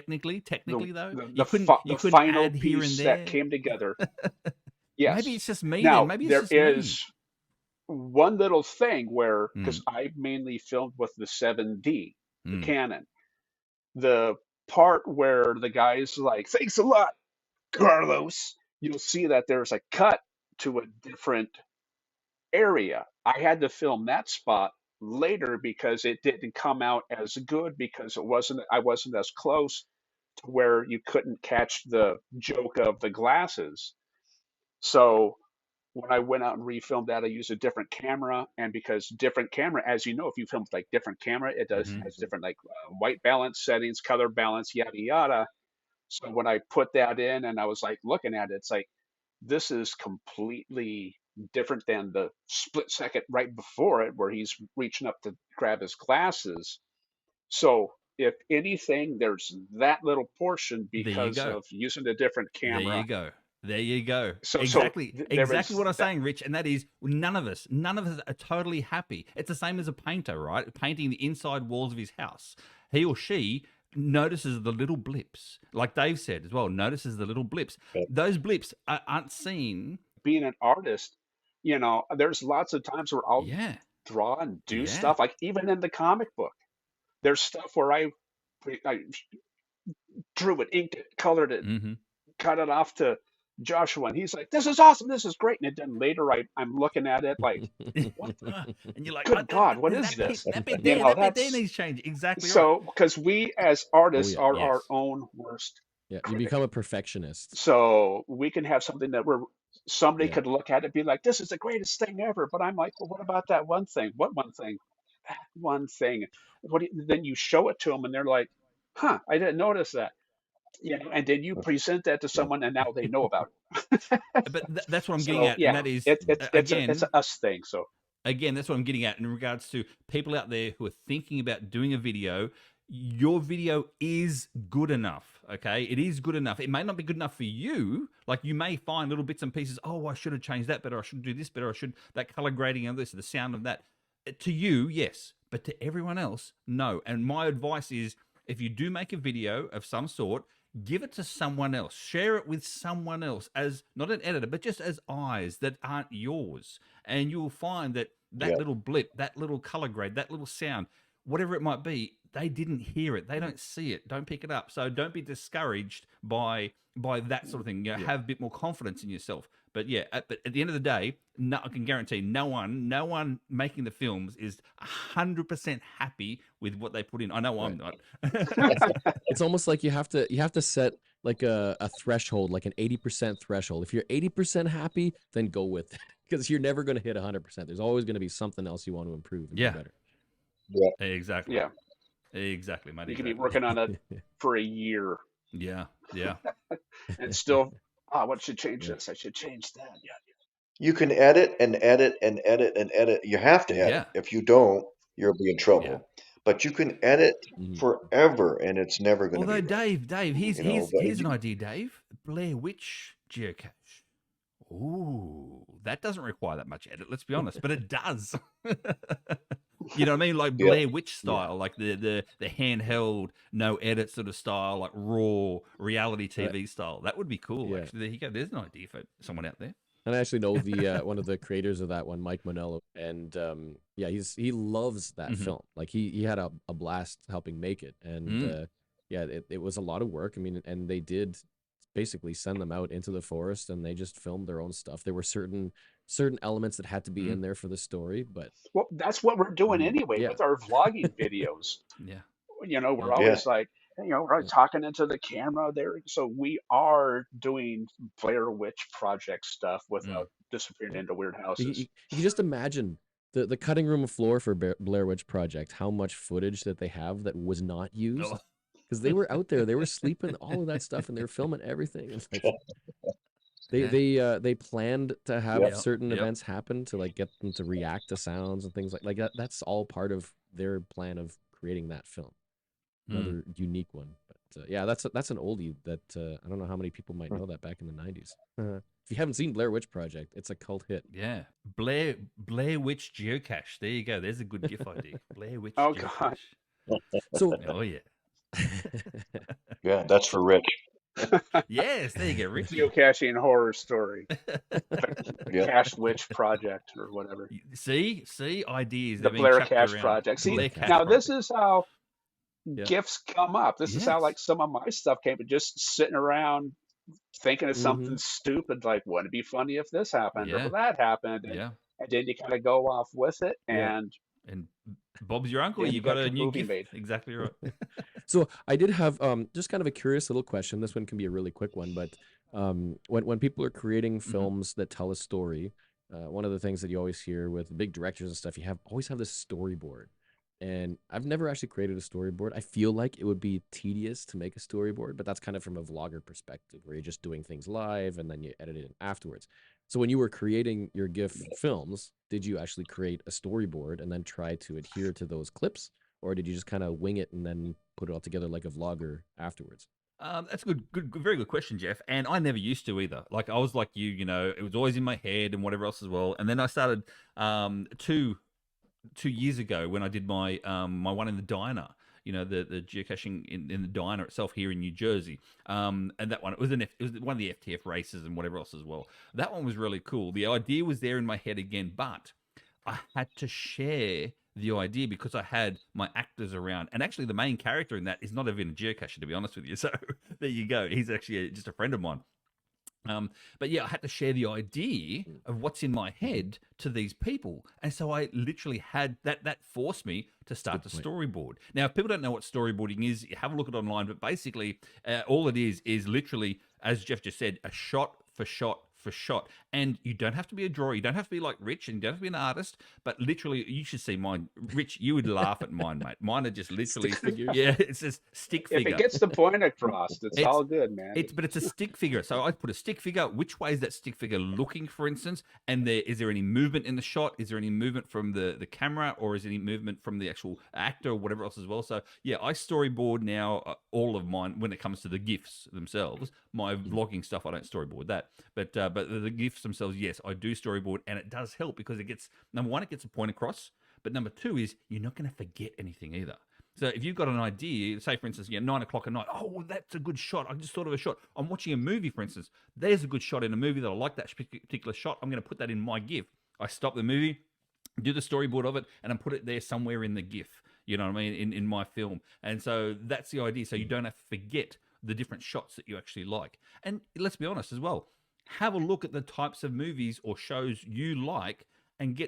technically though, you the couldn't final add here and piece that there. came together. Maybe Yes. it's just me then. Now Maybe it's there just me. is one little thing where, because Mm, I mainly filmed with the 7D, the mm. Canon, the part where the guy's like, "Thanks a lot, Carlos," you'll see that there's a cut to a different area. I had to film that spot later because it didn't come out as good because I wasn't as close to where you couldn't catch the joke of the glasses. So when I went out and refilmed that, I used a different camera, and because different camera, as you know, if you film with like different camera, it does Hmm. has different like white balance settings, color balance, yada yada. So when I put that in and I was like looking at it, it's like this is completely different than the split second right before it where he's reaching up to grab his glasses. So if anything, there's that little portion There you because go. of using a different There you camera. go. There you go. So Exactly. there Exactly is what I'm that. saying, Rich. And that is none of us are totally happy. It's the same as a painter, right? Painting the inside walls of his house. He or she notices the little blips. Like Dave said as well, notices the little blips. But Those blips aren't seen. Being an artist, there's lots of times where I'll Yeah. draw and do Yeah. stuff. Like even in the comic book, there's stuff where I drew it, inked it, colored it, Hmm. cut it off to Joshua, and he's like, "This is awesome. This is great." And then later, I'm looking at it like, "What the And you're like, oh, good God? What is that this?" bit there That's needs change. Exactly right. so because we as Oh artists yeah. are our Yes. own worst Yeah. You become critic. a perfectionist. So we can have something that somebody Yeah. could look at it and be like, "This is the greatest thing ever," but I'm like, "Well, what about that one thing? What one thing? That one thing." Then you show it to them, and they're like, "Huh? I didn't notice that." and then you present that to someone, and now they know about it. But that's what I'm getting So at, and yeah, that is it's again, a us thing. So again, that's what I'm getting at in regards to people out there who are thinking about doing a video. Your video is good enough, okay? It is good enough. It may not be good enough for you. Like, you may find little bits and pieces. Oh, I should have changed that better. I should do this better. I should, that color grading of this, the sound of that. To you, yes, but to everyone else, no. And my advice is, if you do make a video of some sort, give it to someone else. Share it with someone else as not an editor, but just as eyes that aren't yours. And you'll find that that little blip, that little color grade, that little sound, whatever it might be, they didn't hear it. They don't see it. Don't pick it up. So don't be discouraged by that sort of thing. You know, have a bit more confidence in yourself. But yeah, but at the end of the day, no, I can guarantee no one making the films is 100% happy with what they put in. I know I'm not. It's almost like you have to set like a threshold, like an 80% threshold. If you're 80% happy, then go with it, because you're never going to hit 100%. There's always going to be something else you want to improve and do better. Yeah. Exactly. yeah, Exactly, mate. you can be Exactly. working on it for a year Yeah. Yeah. and still, what should change this? I should change that. Yeah. You can edit and edit and edit and edit. You have to edit. Yeah. If you don't, you'll be in trouble. Yeah. But you can edit forever, and it's never going to be Although right. Dave, here's You know, but here's an idea, Dave. Blair Witch geocache. Ooh, that doesn't require that much edit, let's be honest, but it does. You know what I mean? Like Blair Witch style, like the handheld, no edit sort of style, like raw reality TV style. That would be cool. Actually, there you go. There's an idea for someone out there. And I actually know the one of the creators of that one, Mike Monello, and he loves that film. Like he had a blast helping make it, and it was a lot of work. I mean, and they did basically send them out into the forest, and they just filmed their own stuff. There were certain elements that had to be in there for the story, but Well, that's what we're doing anyway with our vlogging videos. Yeah. You know, we're always like, we're always talking into the camera there. So we are doing Blair Witch Project stuff without disappearing into weird houses. you can just imagine the cutting room floor for Blair Witch Project, how much footage that they have that was not used. Because they were out there, they were sleeping, all of that stuff, and they were filming everything. It's like, they planned to have certain events happen to like get them to react to sounds and things like that. That's all part of their plan of creating that film. Another unique one, but that's an oldie that I don't know how many people might know that back in the 90s. If you haven't seen Blair Witch Project, it's a cult hit. Yeah, Blair Witch geocache. There you go. There's a good GIF idea. Blair Witch Oh, geocache. God. So Yeah, that's for Rich. Yes, there you go, Rick. Geocaching horror story. The Cache Witch Project or whatever. See ideas. The Blair Cache Project. See, now this is how GIFs come up. This is how like some of my stuff came, but just sitting around thinking of something stupid, like, wouldn't it be funny if this happened or that happened? And then you kind of go off with it, and Bob's your uncle. You got a new GIF made. Exactly right. So I did have just kind of a curious little question. This one can be a really quick one, but when people are creating films that tell a story, one of the things that you always hear with big directors and stuff, always have this storyboard. And I've never actually created a storyboard. I feel like it would be tedious to make a storyboard, but that's kind of from a vlogger perspective, where you're just doing things live and then you edit it in afterwards. So when you were creating your GIF films, did you actually create a storyboard and then try to adhere to those clips? Or did you just kind of wing it and then put it all together like a vlogger afterwards? That's a very good question, Geoff. And I never used to either. Like, I was like you, it was always in my head and whatever else as well. And then I started 2 years ago when I did my my one in the diner, the geocaching in the diner itself here in New Jersey. And that one, it was one of the FTF races and whatever else as well. That one was really cool. The idea was there in my head again, but I had to share the idea because I had my actors around. And actually the main character in that is not even a geocacher, to be honest with you. So there you go. He's actually just a friend of mine. But yeah, I had to share the idea of what's in my head to these people. And so I literally had that forced me to start the storyboard. Now, if people don't know what storyboarding is, have a look at it online. But basically, all it is literally, as Geoff just said, a shot for shot. And you don't have to be a drawer. You don't have to be like Rich, and you don't have to be an artist. But literally, you should see mine. Rich, you would laugh at mine, mate. Mine are just literally Stick figures? Yeah, it's a stick If figure. it gets the point across, it's all good, man. But it's a stick figure. So I put a stick figure. Which way is that stick figure looking, for instance? And is there any movement in the shot? Is there any movement from the camera, or is there any movement from the actual actor or whatever else as well? So yeah, I storyboard now all of mine when it comes to the GIFs themselves. My vlogging stuff, I don't storyboard that. But the GIFs themselves, yes, I do storyboard, and it does help because it gets, number one, it gets a point across. But number two is you're not going to forget anything either. So if you've got an idea, say for instance, 9 o'clock at night, oh, that's a good shot. I just thought of a shot. I'm watching a movie, for instance. There's a good shot in a movie that I like, that particular shot. I'm going to put that in my GIF. I stop the movie, do the storyboard of it, and I put it there somewhere in the GIF. You know what I mean? In my film. And so that's the idea. So you don't have to forget the different shots that you actually like. And let's be honest as well. Have a look at the types of movies or shows you like and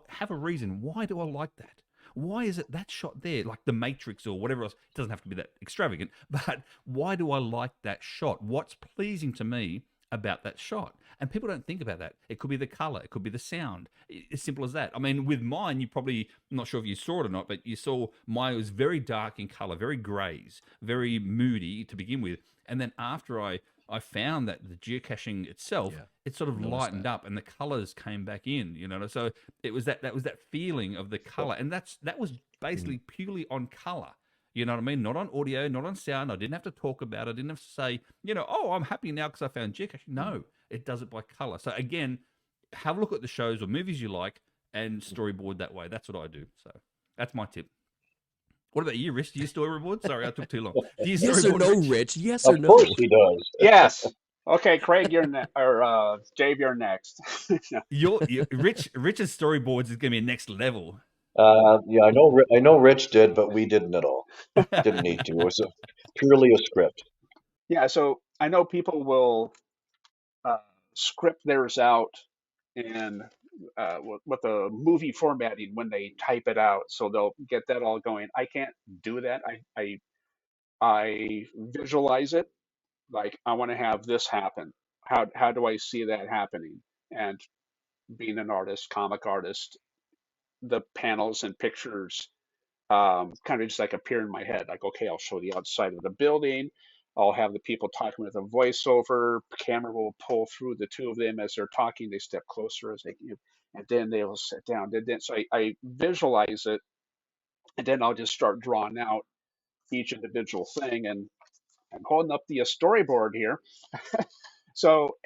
have a reason. Why do I like that? Why is it that shot there, like The Matrix or whatever else? It doesn't have to be that extravagant, but why do I like that shot? What's pleasing to me about that shot? And people don't think about that. It could be the color, it could be the sound. As simple as that. I mean, with mine, you probably, I'm not sure if you saw it or not, but you saw mine was very dark in color, very grays, very moody to begin with. And then after I found that the geocaching itself, it sort of lightened up and the colors came back in, So it was that was that feeling of the color, and that was basically purely on color. You know what I mean? Not on audio, not on sound. I didn't have to talk about it. I didn't have to say, oh, I'm happy now because I found geocaching. No, it does it by color. So again, have a look at the shows or movies you like and storyboard that way. That's what I do. So that's my tip. What about you, Rich? Do you storyboard? Sorry, I took too long. Do you Yes or no, Rich? Yes or Of no? course he does. Yes. Okay, Craig, you're next, or Dave, you're next. Rich's storyboards is going to be next level. Yeah, I know Rich did, but we didn't at all. Didn't need to. It was purely a script. Yeah, so I know people will script theirs out in with the movie formatting when they type it out, so they'll get that all going. I can't do that. I visualize it, like I want to have this happen. How do I see that happening? And being an artist, comic artist, the panels and pictures kind of just like appear in my head. Like, okay, I'll show the outside of the building. I'll have the people talking with a voiceover. Camera will pull through the two of them as they're talking. They step closer as they, and then they will sit down. So I visualize it, and then I'll just start drawing out each individual thing. And I'm holding up the storyboard here. So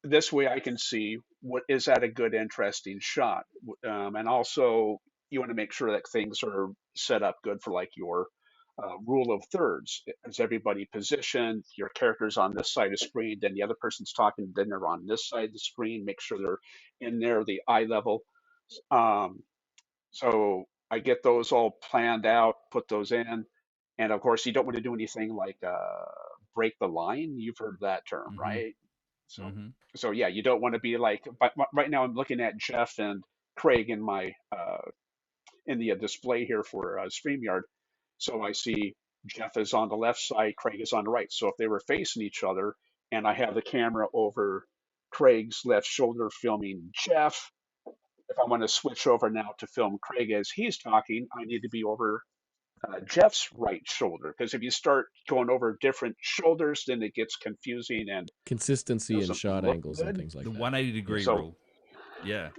this way I can see what is that a good, interesting shot. And also you want to make sure that things are set up good for like your rule of thirds. Is everybody positioned? Your character's on this side of the screen, then the other person's talking, then they're on this side of the screen. Make sure they're in there, the eye level. So I get those all planned out, put those in. And of course, you don't want to do anything like break the line. You've heard that term, right? So yeah, you don't want to be like. But right now, I'm looking at Geoff and Craig in my in the display here for StreamYard. So I see Geoff is on the left side, Craig is on the right. So if they were facing each other, and I have the camera over Craig's left shoulder filming Geoff, if I want to switch over now to film Craig as he's talking, I need to be over Geoff's right shoulder, because if you start going over different shoulders, then it gets confusing and consistency and shot angles and things like the that. 180-degree rule. Yeah.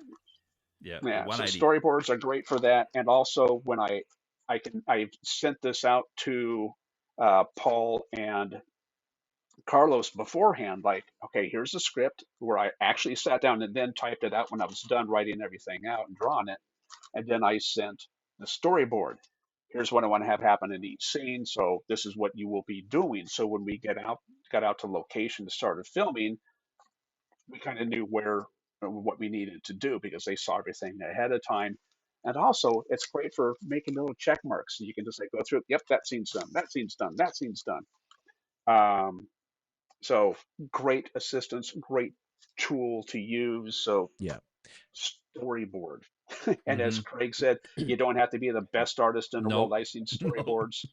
So 180. storyboards are great for that. And also when I've sent this out to Paul and Carlos beforehand, like, okay, here's the script, where I actually sat down and then typed it out when I was done writing everything out and drawing it. And then I sent the storyboard. Here's what I want to have happen in each scene. So this is what you will be doing. So when we got out to location to start filming, we kind of knew what we needed to do, because they saw everything ahead of time. And also, it's great for making little check marks. You can just like go through, yep, that scene's done, that scene's done, that scene's done. So great assistance, great tool to use. So yeah, storyboard. And as Craig said, you don't have to be the best artist in the world. I've seen storyboards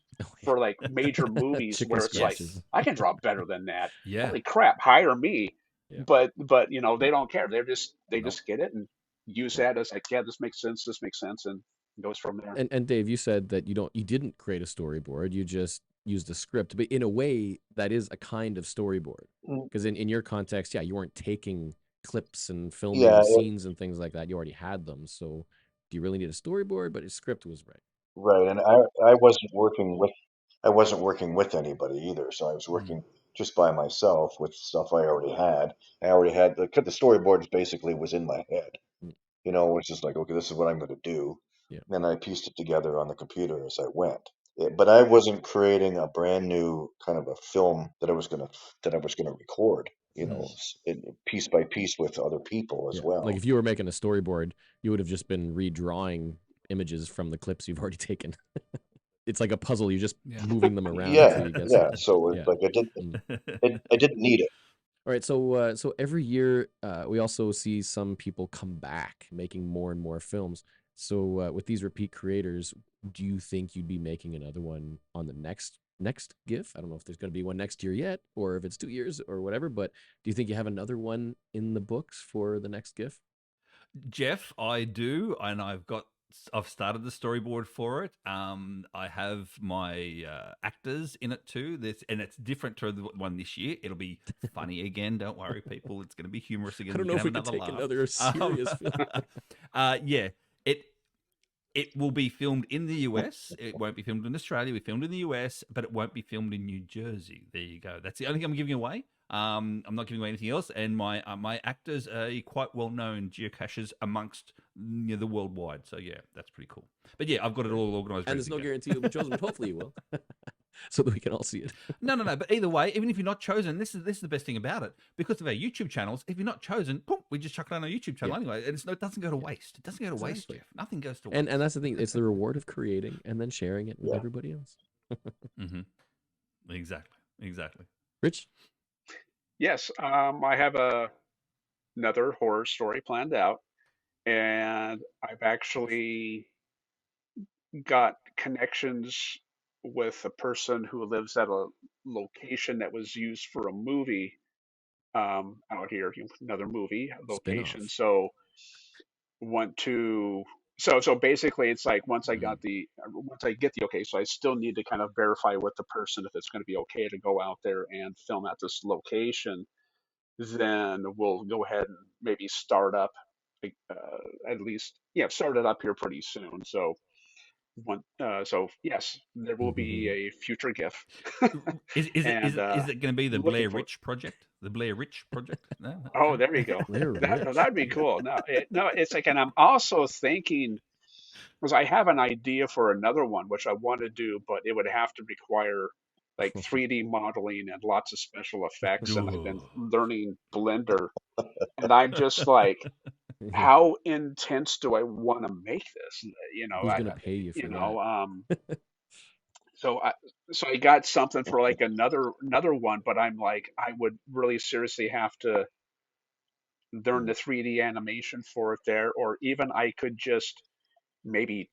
for like major movies where it's like, I can draw better than that. Yeah. Holy crap, hire me. Yeah. but they don't care. They No. just get it and use that as like, yeah, this makes sense, and it goes from there. And Dave, you said that you didn't create a storyboard, you just used a script, but in a way that is a kind of storyboard, Mm, because in your context, yeah, you weren't taking clips and filming yeah, scenes and things like that. You already had them, so do you really need a storyboard? But his script was right. right. And I wasn't working with anybody either, so I was Mm. working just by myself with stuff I already had. I already had the storyboards basically was in my head. Mm. It's just like, okay, this is what I'm going to do. Yeah. And I pieced it together on the computer as I went. But I wasn't creating a brand new kind of a film that I was gonna record, Mm. piece by piece with other people as Yeah. well. Like if you were making a storyboard, you would have just been redrawing images from the clips you've already taken. It's like a puzzle. You're just Yeah. moving them around Yeah, until you get yeah. something. So Yeah. like I didn't need it. All right, so every year we also see some people come back making more and more films. So with these repeat creators, do you think you'd be making another one on the next GIF? I don't know if there's going to be one next year yet, or if it's 2 years or whatever. But do you think you have another one in the books for the next GIF? Geoff, I do, and I've started the storyboard for it. I have my actors in it too. And it's different to the one this year. It'll be funny again. Don't worry, people. It's going to be humorous again. I don't know if we could take another serious film. Yeah, it will be filmed in the US. It won't be filmed in Australia. We filmed in the US, but it won't be filmed in New Jersey. There you go. That's the only thing I'm giving away. I'm not giving away anything else. And my actors are quite well known geocachers amongst the worldwide. So yeah, that's pretty cool. But yeah, I've got it all organized. And there's no guarantee you'll be chosen, but hopefully you will, so that we can all see it. No. But either way, even if you're not chosen, this is the best thing about it. Because of our YouTube channels, if you're not chosen, boom, we just chuck it on our YouTube channel anyway, and it doesn't go to waste. It doesn't go to waste, Geoff. Nothing goes to waste. And that's the thing. It's the reward of creating and then sharing it with everybody else. Mm-hmm. Exactly. Rich? Yes, I have another horror story planned out, and I've actually got connections with a person who lives at a location that was used for a movie out here, another movie location. Spin-off. So want to so basically it's like once I get the okay, so I still need to kind of verify with the person if it's going to be okay to go out there and film at this location. Then we'll go ahead and maybe start up at least start it up here pretty soon. So so yes, there will be a future GIF. Is And it going to be the looking Blair for Rich project? The Blair Rich project? No. oh, there you go. Blair That Rich. that'd be cool. No, it's like, and I'm also thinking because I have an idea for another one which I want to do, but it would have to require like 3D modeling and lots of special effects, and I've been Ooh. learning Blender, and I'm just like, how intense do I want to make this? Who's going to pay you for you that? know, so I got something for like another one, but I'm like, I would really seriously have to learn the 3D animation for it there, or even I could just maybe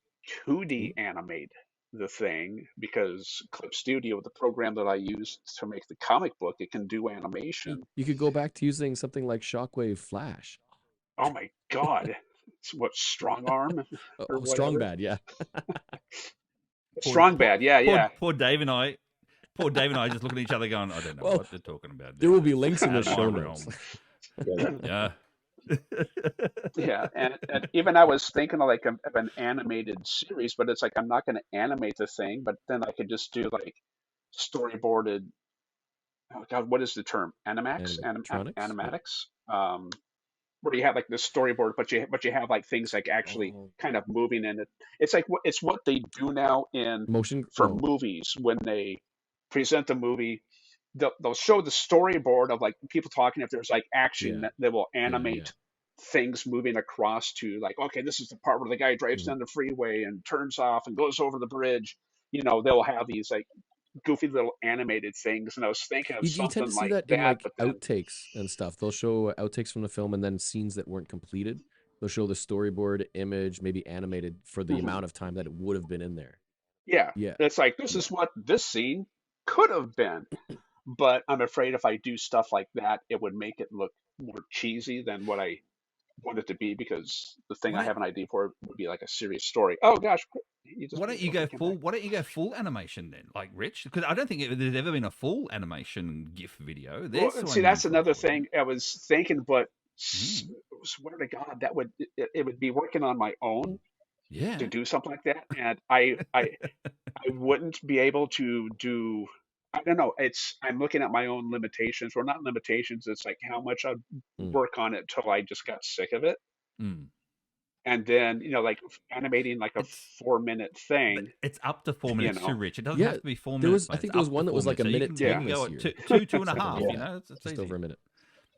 2D animate the thing because Clip Studio, the program that I use to make the comic book, it can do animation. You could go back to using something like Shockwave Flash. Oh my God. It's what, Strong Arm or Strong whatever? Bad, yeah. Strong Bad, yeah. Poor Dave and I just looking at each other going, I don't know Well, what they're talking about. There will be links in the Out of show my notes. realm. Yeah. Yeah, and even I was thinking of like of an animated series, but it's like I'm not going to animate the thing, but then I could just do like storyboarded. Oh God, what is the term? Animatronics? Animatics. Where you have like the storyboard, but you have like things like actually kind of moving in it. It's like it's what they do now in Motion for movies when they present the movie. They'll show the storyboard of like people talking. If there's like action, Yeah. they will Yeah. animate things moving across to like, okay, this is the part where the guy drives down the freeway and turns off and goes over the bridge. They'll have these like goofy little animated things, and I was thinking of You tend something to see like that in like but then outtakes and stuff. They'll show outtakes from the film and then scenes that weren't completed. They'll show the storyboard image, maybe animated for the amount of time that it would have been in there. yeah, Yeah. it's like this is what this scene could have been. But I'm afraid if I do stuff like that, it would make it look more cheesy than what I want it to be, because the thing Why I don't, have an idea for would be like a serious story. Oh gosh, you just why don't you go okay, come back. full? Why don't you go full animation then, like Rich? Because I don't think there's ever been a full animation GIF video. Well, There's see, one you that's could another put in. thing I was thinking, but Mm, swear to God, that would it would be working on my own to yeah. do something like that, and I wouldn't be able to do. I don't know. It's I'm looking at my own limitations, or not limitations. It's like how much I'd Mm. work on it till I just got sick of it, Mm. and then like animating like a It's 4 minute thing. it's up to four You minutes too, know, Rich. It doesn't Yeah, have to be 4 there minutes, was. I mate. It's think there was up to one that was like 4 minutes. a So you minute can 10 yeah, go this at year. two and a Something half. like You Yeah, that. know, it's Just easy. over a minute.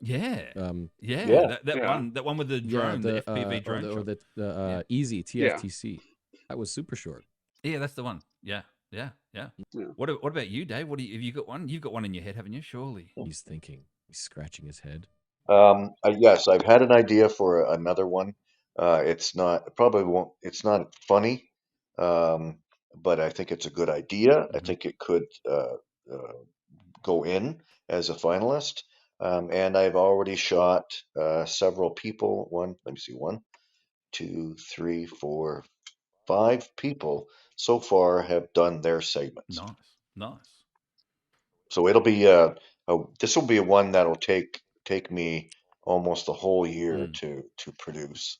Yeah, Um, yeah. yeah, That yeah, one with the yeah, drone, the FPV drone or shot. the Yeah, Easy yeah, TFTC. That was super short. yeah, that's the one. Yeah, yeah, yeah. yeah. What about you, Dave? Have you got one? You've got one in your head, haven't you? Surely. He's thinking. He's scratching his head. yes, I've had an idea for another one. It's not probably won't. It's not funny, um, but I think it's a good idea. I Hmm. think it could go in as a finalist. And I've already shot several people. Let me see, one, two, three, four, five people so far have done their segments. Nice, nice. So it'll be this will be one that'll take me almost a whole year Mm. to produce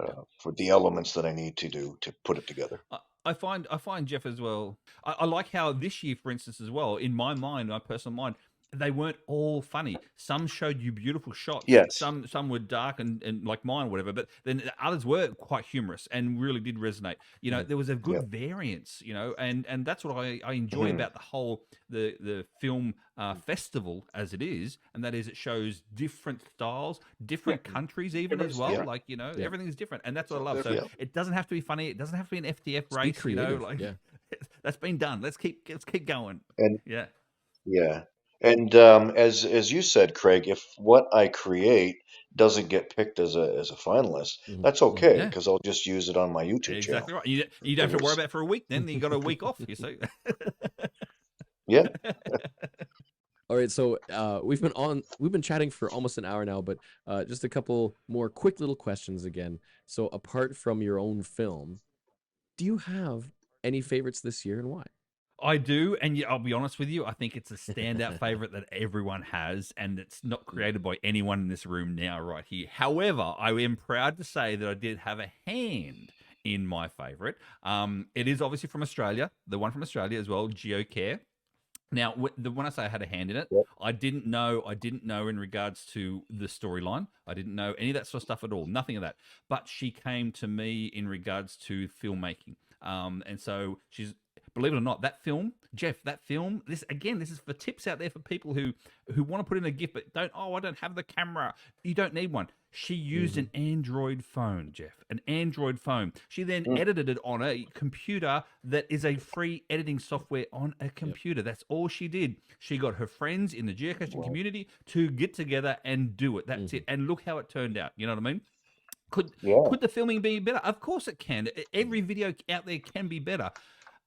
Yeah. for the elements that I need to do to put it together. I find Jeff as well. I like how this year, for instance, as well. In my mind, my personal mind, they weren't all funny. Some showed you beautiful shots. Yes. Some were dark and like mine, or whatever. But then others were quite humorous and really did resonate. Mm. There was a good Yep. variance. And that's what I enjoy Hmm. about the whole the film festival as it is, and that is it shows different styles, Yeah, different countries, even as everybody's well. Yeah. different. Like Yeah. everything's different, and that's what I So love. So different. Yeah. it doesn't have to be funny. It doesn't have to be an FTF Just be race. creative. Like Yeah. that's been done. Let's keep going. And Yeah. yeah. And as you said, Craig, if what I create doesn't get picked as a finalist, Hmm. that's Hmm. okay Yeah. because I'll just use it on my YouTube channel. Exactly right. You don't It have to worry was about it for a week. Then you got a week off. You see. yeah. All right, so we've been chatting for almost an hour now, but just a couple more quick little questions again. So apart from your own film, do you have any favorites this year and why? I do, and yeah, I'll be honest with you. I think it's a standout favorite that everyone has, and it's not created by anyone in this room now, right here. However, I am proud to say that I did have a hand in my favorite. It is obviously from Australia, the one from Australia as well, GeoCare. Now, when I say I had a hand in it, Yep. I didn't know in regards to the storyline. I didn't know any of that sort of stuff at all. Nothing of that. But she came to me in regards to filmmaking. And so believe it or not, that film, Jeff, this is for tips out there for people who want to put in a GIF, but I don't have the camera. You don't need one. She used an Android phone, Jeff, an Android phone. She then Mm. edited it on a computer that is a free editing software on a computer. That's all she did. She got her friends in the geocaching Wow. community to get together and do it. That's Mhm. it. And look how it turned out. You know what I mean? Could Yeah. the filming be better? Of course it can. Every video out there can be better.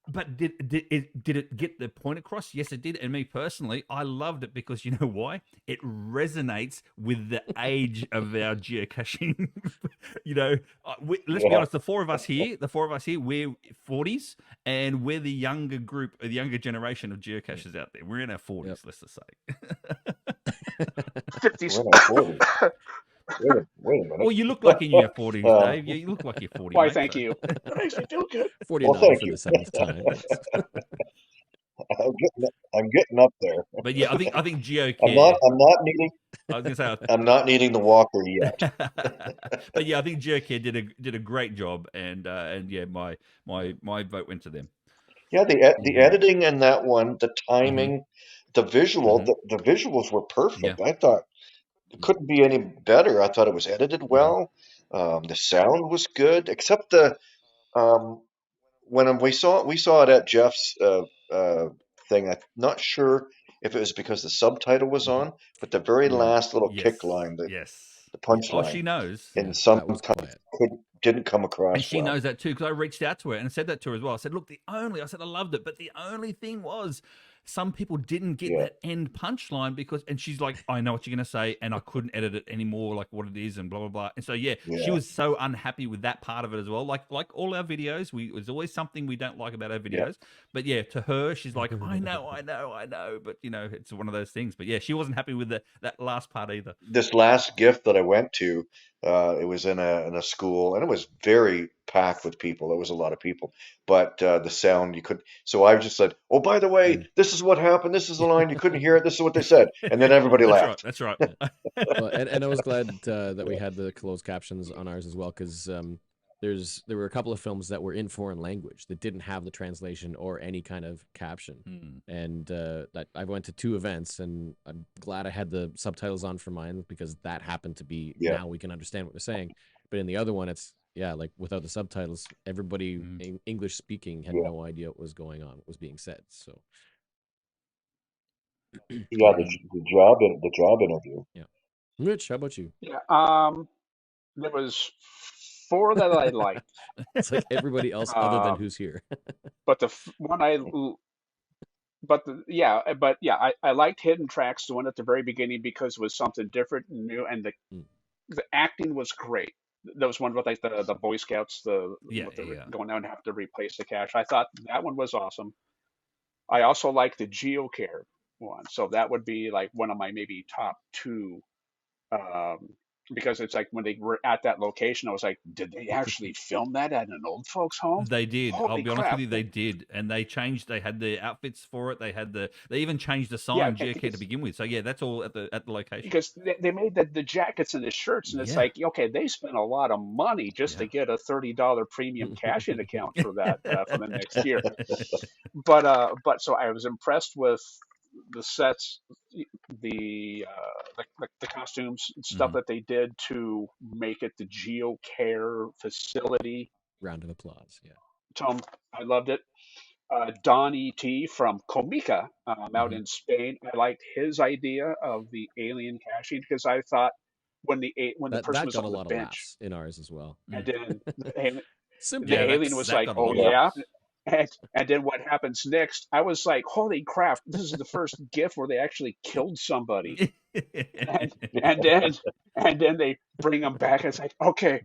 But did it get the point across? Yes, it did. And me personally, I loved it because you know why? It resonates with the age of our geocaching. Let's be Yeah. honest. The four of us here, we're 40s, and we're the younger group, the younger generation of geocachers out there. We're in our 40s. Yep. Let's just say. 50s. We're in our 40s. Wait a minute. Well, you look like in your 40s, Uh, Dave. You look like you're 40, Why, mate. thank So. you. That makes me feel good. 49 thank for you. the seventh time. Yes. I'm getting up there. But yeah, I think I'm GeoCare. needing I was gonna say. I'm not needing the walker yet. But yeah, I think GeoCare did a great job, and yeah, my vote went to them. Yeah, the editing in that one, the timing, the visual, Mhm. the visuals were Yeah, perfect. I thought it couldn't be any better. I thought it was edited well. The sound was good, except the um, when we saw it at Jeff's thing. I'm not sure if it was because the subtitle was on, but the very Yeah. last little yes, kick line, the yes. Oh, she punchline, knows, Yeah, in that was sometimes quiet. didn't come across and she well. knows that too because I reached out to her and said that to her as well. I said, "Look, I loved it, but the only thing was." some people didn't get that end punchline and she's like, I know what you're going to say, and I couldn't edit it anymore, like what it is, and blah, blah, blah. And so, she was so unhappy with that part of it as well. Like all our videos, there's always something we don't like about our videos. But to her, she's like, I know. But, it's one of those things. But she wasn't happy with that last part either. This last GIFF that I went to, it was in a school, and it was very packed with people. It was a lot of people, but the sound you could. So I just said, "Oh, by the way, this is what happened. This is the line. You couldn't hear it. This is what they said," and then everybody laughed. That's right. Well, and I was glad that we had the closed captions on ours as well, because there were a couple of films that were in foreign language that didn't have the translation or any kind of caption. And that I went to 2 events, and I'm glad I had the subtitles on for mine, because that happened to be now we can understand what they're saying. But in the other one, it's like without the subtitles, everybody English speaking had no idea what was going on, what was being said. So the job interview. Rich, how about you? There was 4 that I liked. It's like everybody else other than who's here. But the one I liked Hidden Tracks, the one at the very beginning, because it was something different and new, and the acting was great. There was one with like the Boy Scouts, going down and have to replace the cache. I thought that one was awesome. I also liked the GeoCare one, so that would be like one of my maybe top 2. Because it's like when they were at that location, I was like, did they actually film that at an old folks' home? They did. Holy I'll be honest crap. with you, they did. And they had the outfits for it. They even changed the sign GeoCare to begin with. So that's all at the location. Because they made the jackets and the shirts, and it's like, okay, they spent a lot of money just to get a $30 premium cash-in account for that for the next year. But so I was impressed with the sets, the costumes and stuff that they did to make it the GeoCare facility. Round of applause. Tom, I loved it. Don E.T. from Komikino, out in Spain. I liked his idea of the alien caching, because I thought when the person was on the bench in ours as well, and then the alien alien was like, "Oh yeah." And then what happens next? I was like, "Holy crap! This is the first GIF where they actually killed somebody." and then they bring them back. And it's like, okay,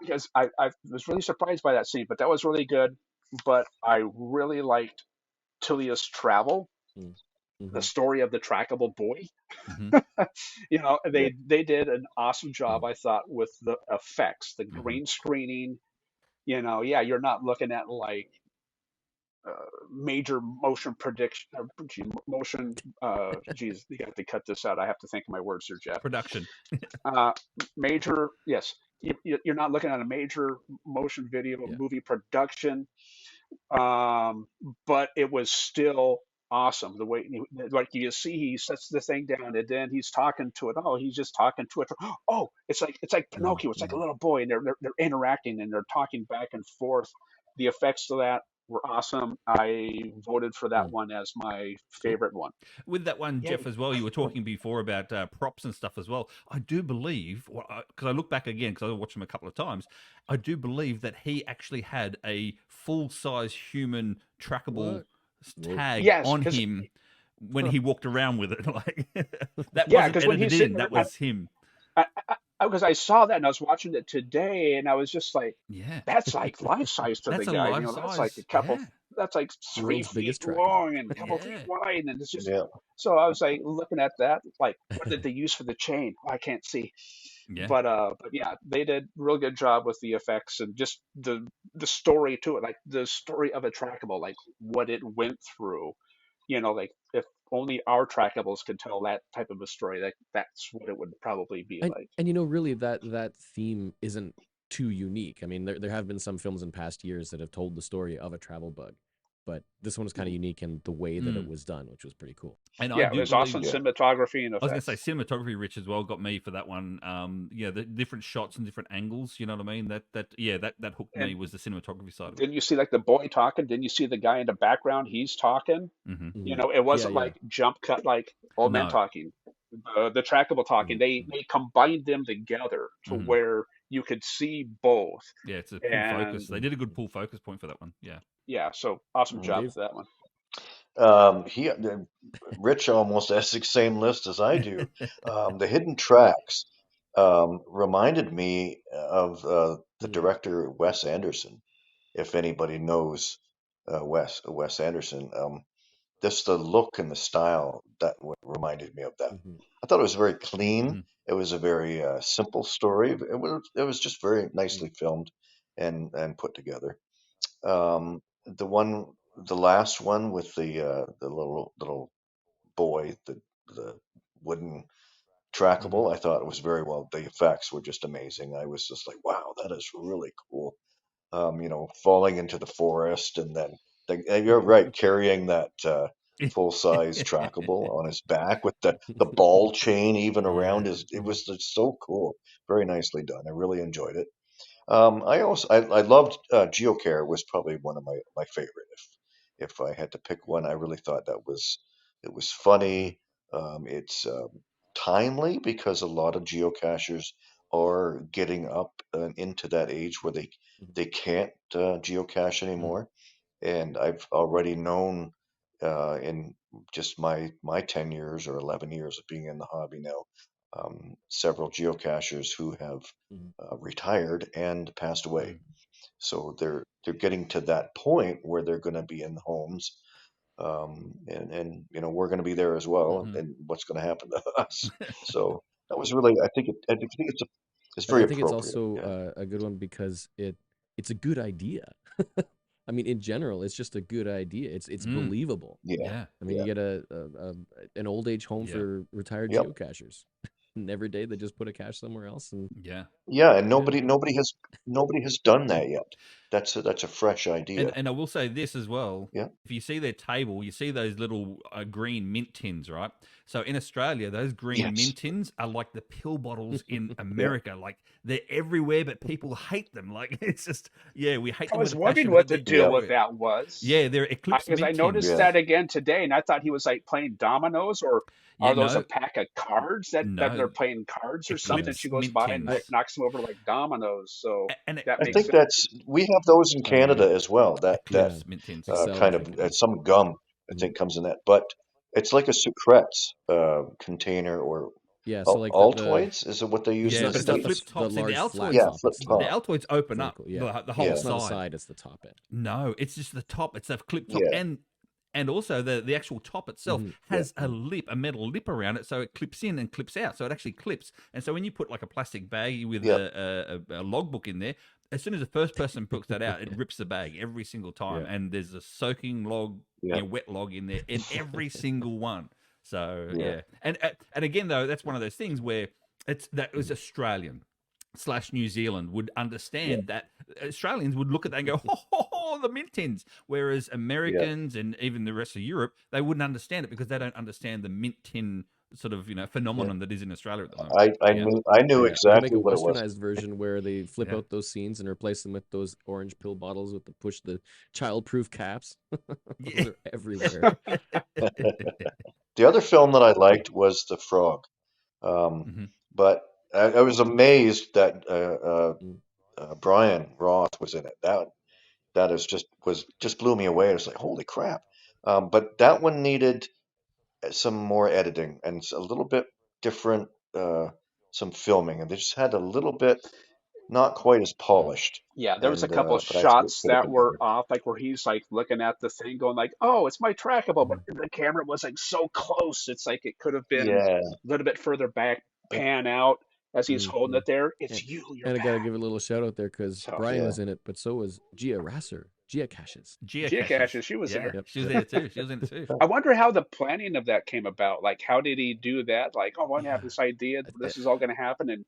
because I was really surprised by that scene, but that was really good. But I really liked Tilia's travel, the story of the trackable boy. They did an awesome job, I thought, with the effects, the green screening. You're not looking at like major motion prediction, geez, you got to cut this out. I have to think of my words here, Geoff. Production. Major, yes. You're not looking at a major motion video movie production, but it was still awesome. The way, like you see, he sets the thing down, and then he's talking to it. Oh, he's just talking to it. Oh, it's like Pinocchio. It's like a little boy, and they're interacting and they're talking back and forth. The effects of that were awesome. I voted for that one as my favorite one. With that one, Geoff, as well, you were talking before about props and stuff as well. I do believe, because I look back again, because I watched him a couple of times, I do believe that he actually had a full-size human trackable tag on him when he walked around with it. Like that wasn't edited in. That was him. Because I saw that and I was watching it today, and I was just like, that's like life size to the guy. That's like a couple. That's like 3 feet long and a couple feet wide, and it's just. So I was like looking at that, like, what did they use for the chain? I can't see. But yeah, they did a real good job with the effects and just the story to it, like the story of a trackable, like what it went through. Like if only our trackables could tell that type of a story, like that's what it would probably be like. And really that theme isn't too unique. I mean, there have been some films in past years that have told the story of a travel bug, but this one was kind of unique in the way that it was done, which was pretty cool. And it was awesome cinematography and effects. I was going to say cinematography, Rich, as well, got me for that one. The different shots and different angles. You know what I mean? That hooked me was the cinematography side of it. Didn't you see like the boy talking? Didn't you see the guy in the background? He's talking. It wasn't like jump cut like old man talking. The trackable talking. They combined them together to where you could see both. Yeah, it's a pull focus. They did a good pull focus point for that one. Yeah. Yeah. So awesome job for that one. Rich almost has the same list as I do. The hidden tracks reminded me of the director Wes Anderson. If anybody knows Wes Anderson, just the look and the style that reminded me of that. Mhm. I thought it was very clean. Mhm. It was a very simple story. It was just very nicely filmed and put together. The last one with the little boy, the wooden Mhm. trackable, I thought it was very well. The effects were just amazing. I was just like, wow, that is really cool. Falling into the forest and then you're right, carrying that full size trackable on his back with the ball chain even around Yeah. his. It was just so cool, very nicely done. I really enjoyed it. I loved Geocare was probably one of my favorite. If I had to pick one, I really thought it was funny. It's timely because a lot of geocachers are getting up into that age where they can't geocache anymore. And I've already known in just my 10 years or 11 years of being in the hobby now, several geocachers who have Mhm. retired and passed away. Mm. So they're getting to that point where they're going to be in homes, and we're going to be there as well. Mhm. And what's going to happen to us? So that was really, I think it's I very think it's appropriate. also Yeah. a good one because it's a good idea. I mean, in general, it's just a good idea. It's Mm. believable. Yeah. Yeah. I mean, Yeah. you get an old age home Yeah. for retired Yep. geocachers, and every day they just put a cache somewhere else, and Yeah. Yeah. And yeah. nobody has done that yet. That's a fresh idea. And I will say this as well. Yeah. If you see their table, you see those little green mint tins, right? So in Australia, those green Yes. mint tins are like the pill bottles in Yeah. America. Like they're everywhere, but people hate them. Like it's just, yeah, we hate I them with was a wondering passion, what but the they're deal Yeah. with everywhere. that was. Yeah, they're Eclipse Because I mint noticed tins. Yeah. that again today, and I thought he was like playing dominoes, or Yeah, are those a no, pack of cards that no, they're playing cards or something? Yeah. Eclipse She goes mint by and I, tins. knocks them over like dominoes. So And that I makes think sense. we have those in Um, Canada as well. That yeah, Eclipse mint tins. Excel, I kind of think it is. some gum I Mhm. think comes in that, but it's like a secrets container or Yeah, so like the Altoids. Is it what they use it's Yeah, in the not but it's it's the not States? flip the top. See, large flat Yeah, top. flip It's the top. Altoids open up vertical. Yeah, the whole Yeah, it's not a side. side. It's the top end. No, it's just the top. It's a clip top, yeah, and also the actual top itself Hmm. yeah, has a metal lip around it, so it clips in and clips out. So it actually clips. And so when you put like a plastic baggie with yeah, a logbook in there, as soon as the first person puts that out, it rips the bag every single time. Yeah. And there's a soaking log, yeah, wet log in there in every single one. So yeah, yeah, and again though, that's one of those things where that was Australian / New Zealand would yeah, understand that. Australians would look at that and go, oh, the mint tins. Whereas yeah. Americans and even the rest of Europe, they wouldn't understand it because they don't understand the mint tin sort of, Yeah. phenomenon that is in Australia at the moment. I Yeah. knew Yeah, or they make exactly a what it was. westernized version where they flip Yeah. out those scenes and replace them with those orange pill bottles with the child-proof caps. Yeah. Those are everywhere. The other film that I liked was The Frog, Mhm. but I was amazed that Mm. Brian Roth was in it. That was just blew me away. I was like, holy crap! But that one needed some more editing and a little bit different, some filming, and they just had a little bit not quite as Mm. polished. Yeah, there was a And couple but I think it shots could have that been were better. off, like where he's like looking at the thing, going like, "Oh, it's my trackable," but Mhm. the camera was like so close. It's like it could have been Yeah, a little bit further back, and- pan out as he's holding Mm-hmm. it there. And, It's you, you're and I gotta back. give a little shout out there because So Brian yeah, was in it, but so was Gia Rasser, Gia Caches. Geocaches. geocaches, she was Yeah, there. Yep. she was there too. She was in it too. I wonder how the planning of that came about. Like, how did he do that? Like, oh, I want to have Yeah. this idea. This is all going to happen, and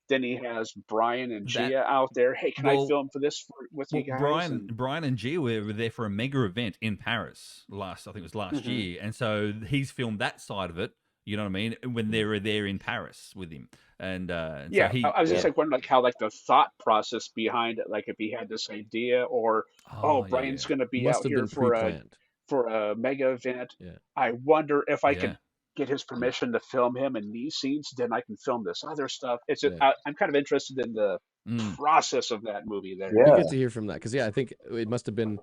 then he has Brian and That Gia out there. Hey, can I well, film for this with you Well, guys? And Brian and Gia were there for a mega event in Paris I think it was last hmm year, and so he's filmed that side of it. You know what I mean? When they Mm. were there in Paris with him, and so yeah, I was yeah, just like wondering like how like the thought process behind it. Like if he had this idea, or oh, oh yeah, Brian's yeah, going to be Must out have here been pre-planned. for a mega event. Yeah. I wonder if I yeah, could get his permission to film him in these scenes. Then I can film this other stuff. It's just, Yeah. I'm kind of interested in the mm, process of that movie there. Be yeah, good to hear from that because yeah, I think it must have been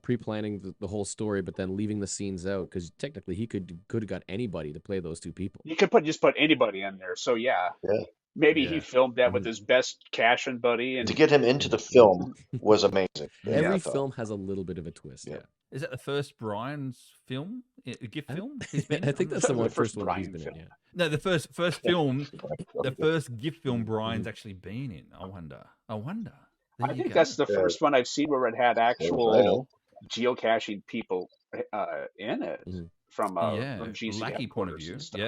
pre-planning the whole story, but then leaving the scenes out because technically he could have got anybody to play those two people. You could just put anybody in there. So yeah, Yeah. maybe he Yeah. filmed that with Mhm. his best caching buddy, To and get him into the film was amazing. Every I thought. film has a little bit of a twist. Yeah. Yeah, Is that the first Brian's film, GIF film he's been in? I think that's the The first first one he's Brian been in. film. Yeah. No, the first film, the first GIF film Mhm. Brian's actually been in. I wonder. There I you think go. that's the Yeah. first one I've seen where it had I actual know. geocaching people in it Mhm. from Yeah, GC lackey point of headquarters view. and stuff.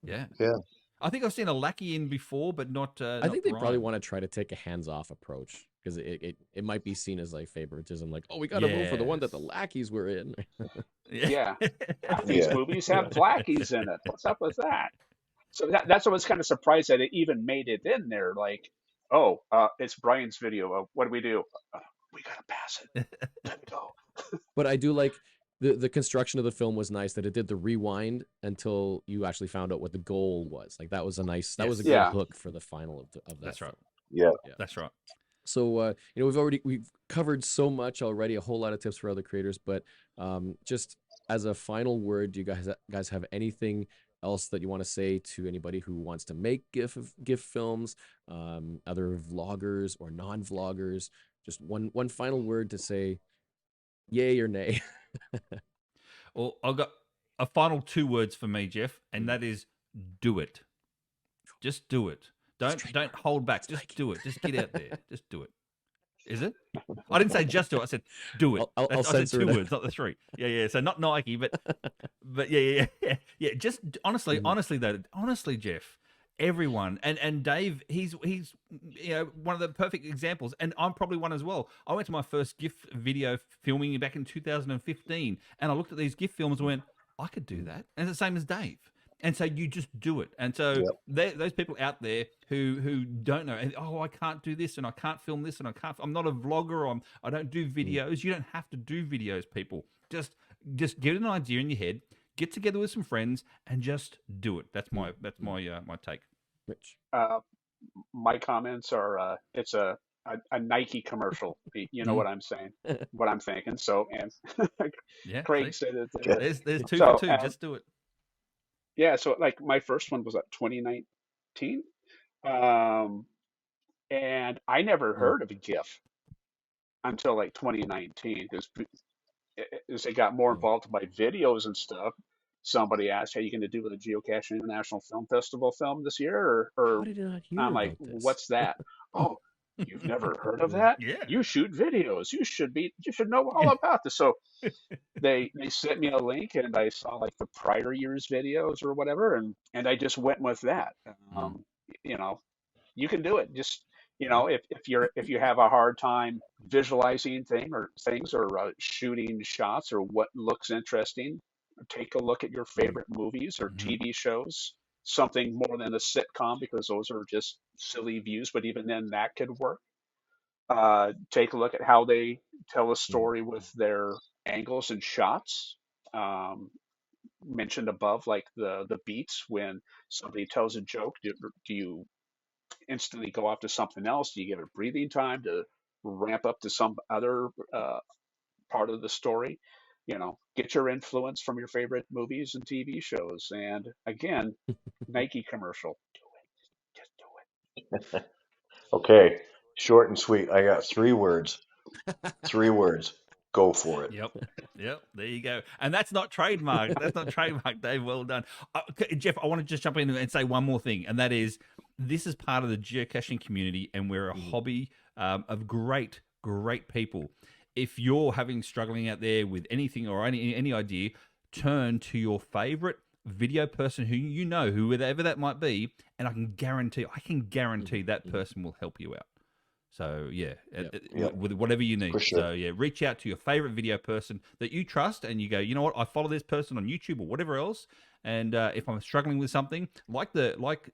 Yeah. Yeah. I think I've seen a lackey in before, but not. I think they probably Brian. want to try to take a hands-off approach because it might be seen as like favoritism, like, oh, we got to vote for the one that the Yes. lackeys were in. Yeah, half these Yeah. movies have blackies in it. What's up with that? So that's what I was kind of surprised that it even made it in there. Like, oh, it's Brian's video. What do we do? We gotta pass it. Let it go. But I do like the construction of the film was nice that it did the rewind until you actually found out what the goal was. Like that was a nice, that was a Yes. good Yeah. hook for the final of that. That's right. film. Yeah. That's right. So we've covered so much already, a whole lot of tips for other creators. But just as a final word, do you guys have anything else that you want to say to anybody who wants to make GIF films, other vloggers or non-vloggers? Just one final word to say, yay or nay. Well, I've got a final 2 words for me, Geoff, and that is do it. Just do it. Don't hold back. Just do it. Just get out there. Just do it. Is it? I didn't say just do it. I said do it. I'll I said censor 2 it. words, not the 3. Yeah. So not Nike, but yeah. Just honestly, Geoff, everyone and Dave, he's one of the perfect examples, and I'm probably one as well. I went to my first GIF video filming back in 2015, and I looked at these GIF films and went, I could do that, and it's the same as Dave. And so you just do it. And so those people out there who don't know, and, oh, I can't do this, and I can't film this, and I'm not a vlogger, I don't do videos. You don't have to do videos, people. Just get an idea in your head, get together with some friends, and just do it. That's my take. Rich. My comments are it's a Nike commercial. You know what I'm saying, what I'm thinking. So, and Yeah. Craig See? said it. There's 2 So, for 2. Just do it. Yeah, so like my first one was at 2019, and I never heard of a GIF until like 2019 because as I got more involved in my videos and stuff, somebody asked, "Hey, you going to do the Geocaching International Film Festival film this year?" How Or did I not hear I'm like, about this? "What's that?" Oh, you've never heard of that? Yeah. You shoot videos. You should know all about this. So they sent me a link and I saw like the prior year's videos or whatever, and I just went with that. You know, you can do it. Just if you have a hard time visualizing things or shooting shots or what looks interesting, take a look at your favorite movies or TV shows. Something more than a sitcom because those are just silly views, but even then that could work. Take a look at how they tell a story with their angles and shots. Mentioned above, like the beats when somebody tells a joke, do you instantly go off to something else? Do you give it breathing time to ramp up to some other part of the story? Get your influence from your favorite movies and TV shows. And again, Nike commercial. Do it. Just do it. Okay. Short and sweet. I got 3 words. 3 words. Go for it. Yep. There you go. And that's not trademark. That's not trademark, Dave. Well done. Okay, Geoff, I want to just jump in and say one more thing, and that is this is part of the geocaching community, and we're a hobby of great people. If you're struggling out there with anything or any idea, turn to your favorite video person who you know, whoever that might be, and I can guarantee that person will help you out. So yeah, with whatever you need. For sure. So yeah, reach out to your favorite video person that you trust, and you go, you know what, I follow this person on YouTube or whatever else, and if I'm struggling with something like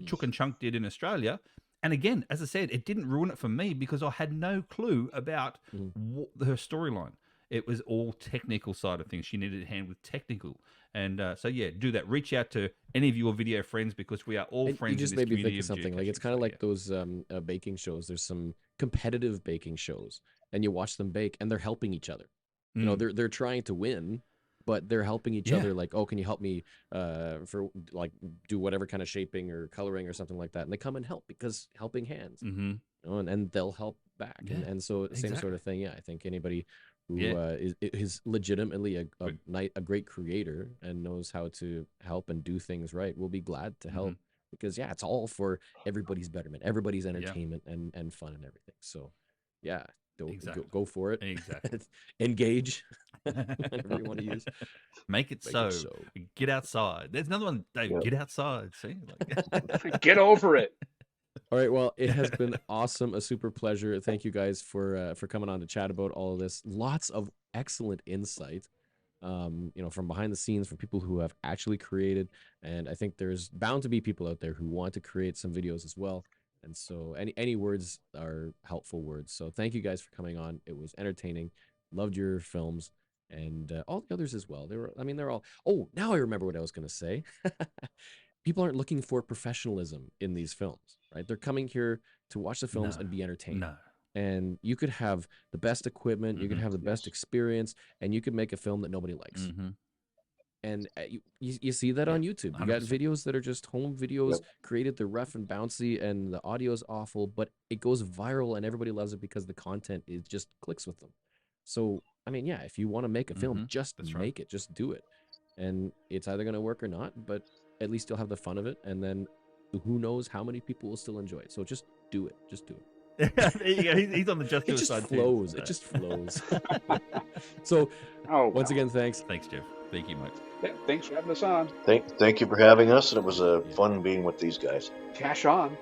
Chook and Chunk did in Australia, and again, as I said, it didn't ruin it for me because I had no clue about her storyline. It was all technical side of things. She needed a hand with technical. And so, yeah, do that. Reach out to any of your video friends because we are all friends. You just in this made me think community of something. Like geocaching. it's kind of like those baking shows. There's some competitive baking shows, and you watch them bake, and they're helping each other. You know, they're trying to win, but they're helping each other. Like, oh, can you help me for like do whatever kind of shaping or coloring or something like that? And they come and help because helping hands. You know, and they'll help back. And so same sort of thing. Yeah, I think anybody who is legitimately a great creator and knows how to help and do things right will be glad to help. Because it's all for everybody's betterment, everybody's entertainment and fun and everything. So go for it. Exactly. Engage. Whatever you want to use. Make it so. Get outside. There's another one, Dave. Get outside. See? Like... Get over it. All right. Well, it has been awesome. A super pleasure. Thank you guys for coming on to chat about all of this. Lots of excellent insight. You know, from behind the scenes, from people who have actually created. And I think there's bound to be people out there who want to create some videos as well. And so any words are helpful words. So thank you guys for coming on. It was entertaining. Loved your films and all the others as well. They're all, oh, now I remember what I was going to say. People aren't looking for professionalism in these films, right? They're coming here to watch the films and be entertained. No. And you could have the best equipment, you could have the best experience, and you could make a film that nobody likes. And you see that on YouTube. You got 100%. videos that are just home videos created. They're rough and bouncy, and the audio is awful, but it goes viral, and everybody loves it because the content just clicks with them. So, I mean, yeah, if you want to make a film, just make it. Just do it. And it's either going to work or not, but at least you'll have the fun of it. And then who knows how many people will still enjoy it. So just do it. Just do it. He's on the just do it side. Flows. It just flows. So, once again, thanks. Thanks, Geoff. Thank you, Mike. Yeah, thanks for having us on. Thank you for having us, and it was fun being with these guys. Cash on.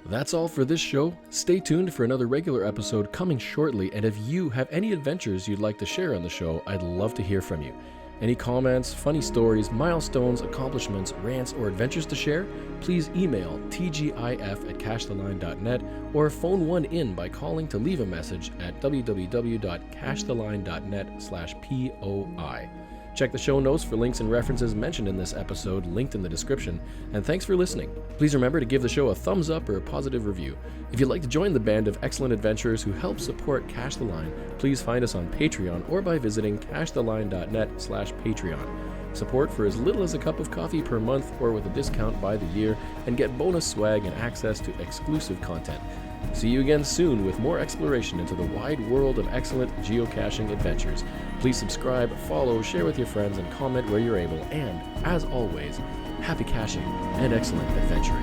That's all for this show. Stay tuned for another regular episode coming shortly, and if you have any adventures you'd like to share on the show, I'd love to hear from you. Any comments, funny stories, milestones, accomplishments, rants, or adventures to share, please email tgif@cashtheline.net or phone one in by calling to leave a message at www.cashtheline.net/POI. Check the show notes for links and references mentioned in this episode, linked in the description, and thanks for listening. Please remember to give the show a thumbs up or a positive review. If you'd like to join the band of excellent adventurers who help support Cash the Line, please find us on Patreon or by visiting cashtheline.net/Patreon. Support for as little as a cup of coffee per month or with a discount by the year, and get bonus swag and access to exclusive content. See you again soon with more exploration into the wide world of excellent geocaching adventures. Please subscribe, follow, share with your friends, and comment where you're able. And, as always, happy caching and excellent adventuring.